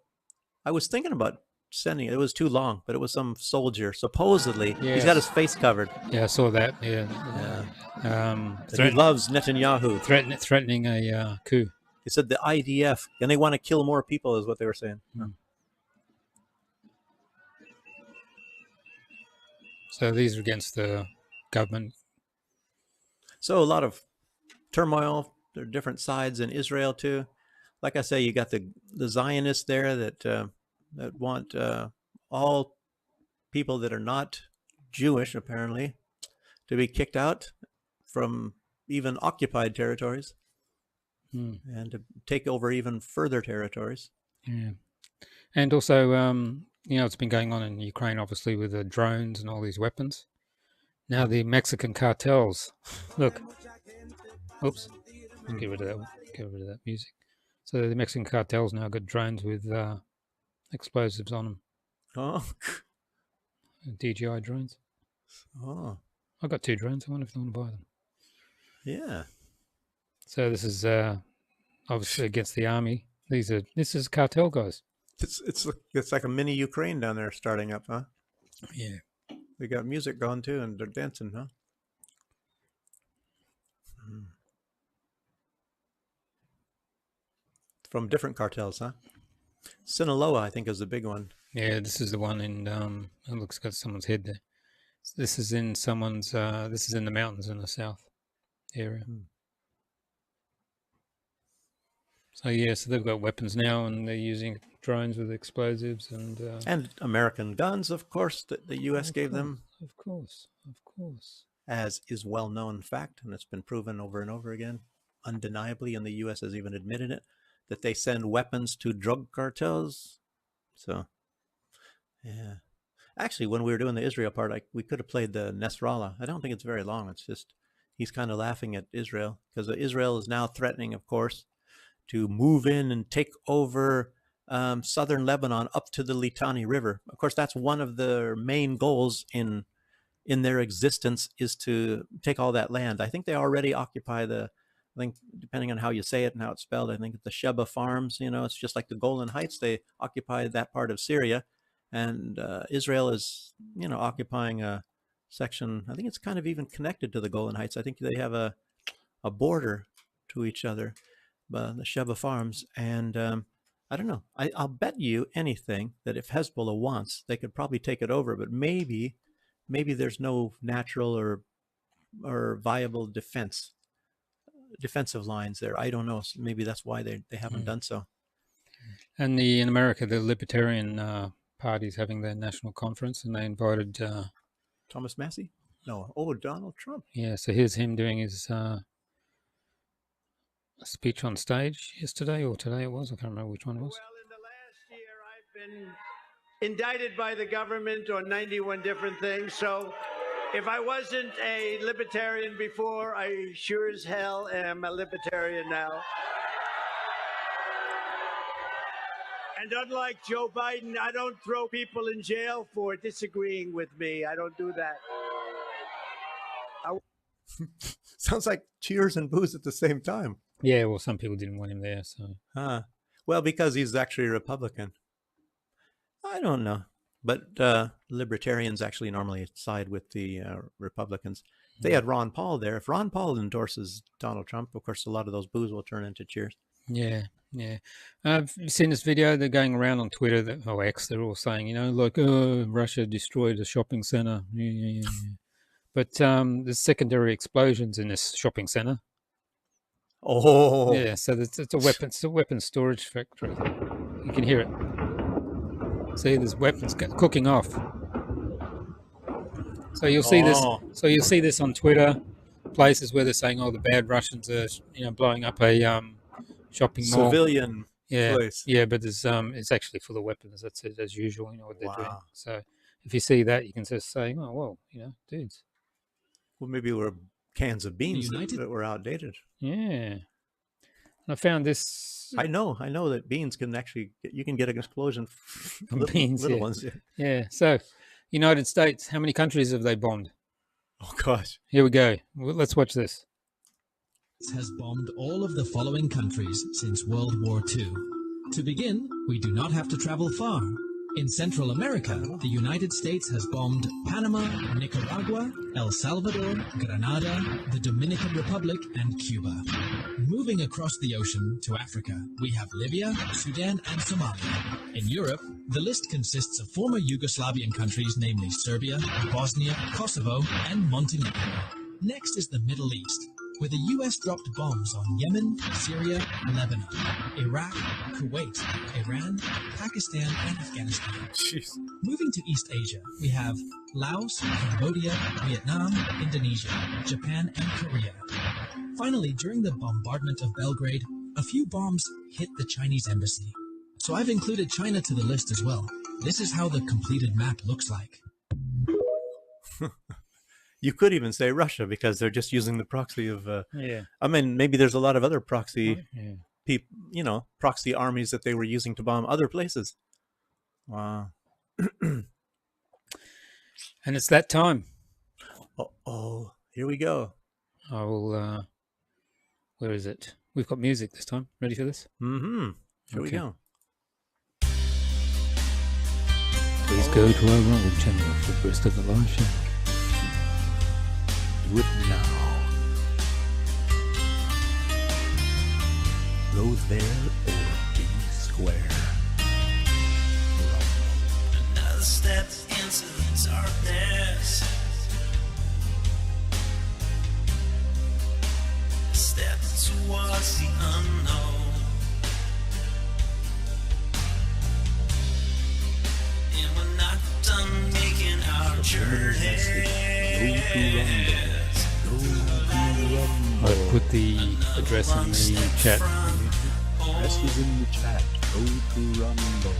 I was thinking about sending it. It was too long, but it was some soldier, supposedly. He's got his face covered. Yeah, I saw that. Yeah. He loves Netanyahu. Threatening a coup. He said the IDF, and they want to kill more people, is what they were saying. So these are against the government. So a lot of turmoil. There are different sides in Israel too. Like I say, you got the Zionists there that want all people that are not Jewish, apparently, to be kicked out from even occupied territories and to take over even further territories. Yeah, and also, it's been going on in Ukraine, obviously, with the drones and all these weapons. Now the Mexican cartels. Look. Oops. Get rid of that music. So the Mexican cartels now got drones with explosives on them. Oh. DJI drones. Oh. I've got 2 drones. I wonder if they want to buy them. Yeah. So this is obviously against the army. This is cartel guys. It's like a mini Ukraine down there starting up, huh? Yeah. They got music going too, and they're dancing, huh? From different cartels, huh? Sinaloa, I think, is the big one. Yeah, this is the one in. It looks got someone's head there. This is in someone's. This is in the mountains in the south area. So yeah, so they've got weapons now, and they're using drones with explosives and American guns, of course, that the U.S. gave them. Of course. As is well-known fact, and it's been proven over and over again, undeniably, and the U.S. has even admitted it, that they send weapons to drug cartels. So, yeah. Actually, when we were doing the Israel part, we could have played the Nasrallah. I don't think it's very long. It's just he's kind of laughing at Israel because Israel is now threatening, of course, to move in and take over southern Lebanon up to the Litani River. Of course, that's one of their main goals in their existence, is to take all that land. I think they already occupy I think, depending on how you say it and how it's spelled, I think the Sheba Farms, it's just like the Golan Heights. They occupy that part of Syria. And Israel is, occupying a section. I think it's kind of even connected to the Golan Heights. I think they have a border to each other, the Sheba Farms. And I don't know. I'll bet you anything that if Hezbollah wants, they could probably take it over. But maybe there's no natural or viable defensive lines there. I don't know. So maybe that's why they haven't done so. And in America, the Libertarian Party's having their national conference, and they invited Thomas Massey? No. Donald Trump. Yeah, so here's him doing his speech on stage yesterday or today it was. I can't remember which one it was. Well, in the last year, I've been indicted by the government on 91 different things. So if I wasn't a libertarian before, I sure as hell am a libertarian now. And unlike Joe Biden, I don't throw people in jail for disagreeing with me. I don't do that. Sounds like cheers and booze at the same time. Yeah, well, some people didn't want him there, so. Well, because he's actually a Republican. I don't know. But libertarians actually normally side with the Republicans. They had Ron Paul there. If Ron Paul endorses Donald Trump, of course, a lot of those boos will turn into cheers. Yeah. I've seen this video. They're going around on Twitter, X, they're all saying, Russia destroyed a shopping center. Yeah. But there's secondary explosions in this shopping center. Oh. Yeah, so it's a weapon storage factory. You can hear it. See, there's weapons cooking off. So you'll see this. So you'll see this on Twitter, places where they're saying, "Oh, the bad Russians are, blowing up a shopping mall." Civilian place. Yeah, but there's it's actually full of weapons. That's it, as usual. What they're doing. So if you see that, you can just say, "Oh, well, dudes." Well, maybe we're cans of beans that were outdated. Yeah. I found this. I know that beans can actually, you can get an explosion from beans, little ones. Yeah. So, United States, how many countries have they bombed? Oh, gosh. Here we go. Let's watch this. Has bombed all of the following countries since World War II. To begin, we do not have to travel far. In Central America, the United States has bombed Panama, Nicaragua, El Salvador, Grenada, the Dominican Republic, and Cuba. Moving across the ocean to Africa, we have Libya, Sudan, and Somalia. In Europe, the list consists of former Yugoslavian countries, namely Serbia, Bosnia, Kosovo, and Montenegro. Next is the Middle East, where the U.S. dropped bombs on Yemen, Syria, Lebanon, Iraq, Kuwait, Iran, Pakistan, and Afghanistan. Jeez. Moving to East Asia, we have Laos, Cambodia, Vietnam, Indonesia, Japan, and Korea. Finally, during the bombardment of Belgrade, a few bombs hit the Chinese embassy. So I've included China to the list as well. This is how the completed map looks like. You could even say Russia because they're just using the proxy of. Yeah. I mean, maybe there's a lot of other proxy, proxy armies that they were using to bomb other places. Wow. And it's that time. Oh, here we go. I will. Where is it? We've got music this time. Ready for this? Mm-hmm. Here we go. Please go to our Rumble channel for the rest of the live show. Do it now. Go there or be square. Another step into the darkness. A step towards the unknown. And we're not done making our journey. I put the address in the chat. Address is in the chat. Go to Rumble.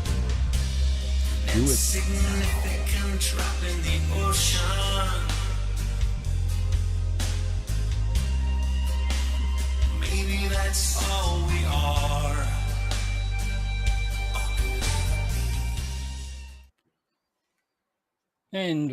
Do it Significant drop in the ocean. Maybe that's all we are. And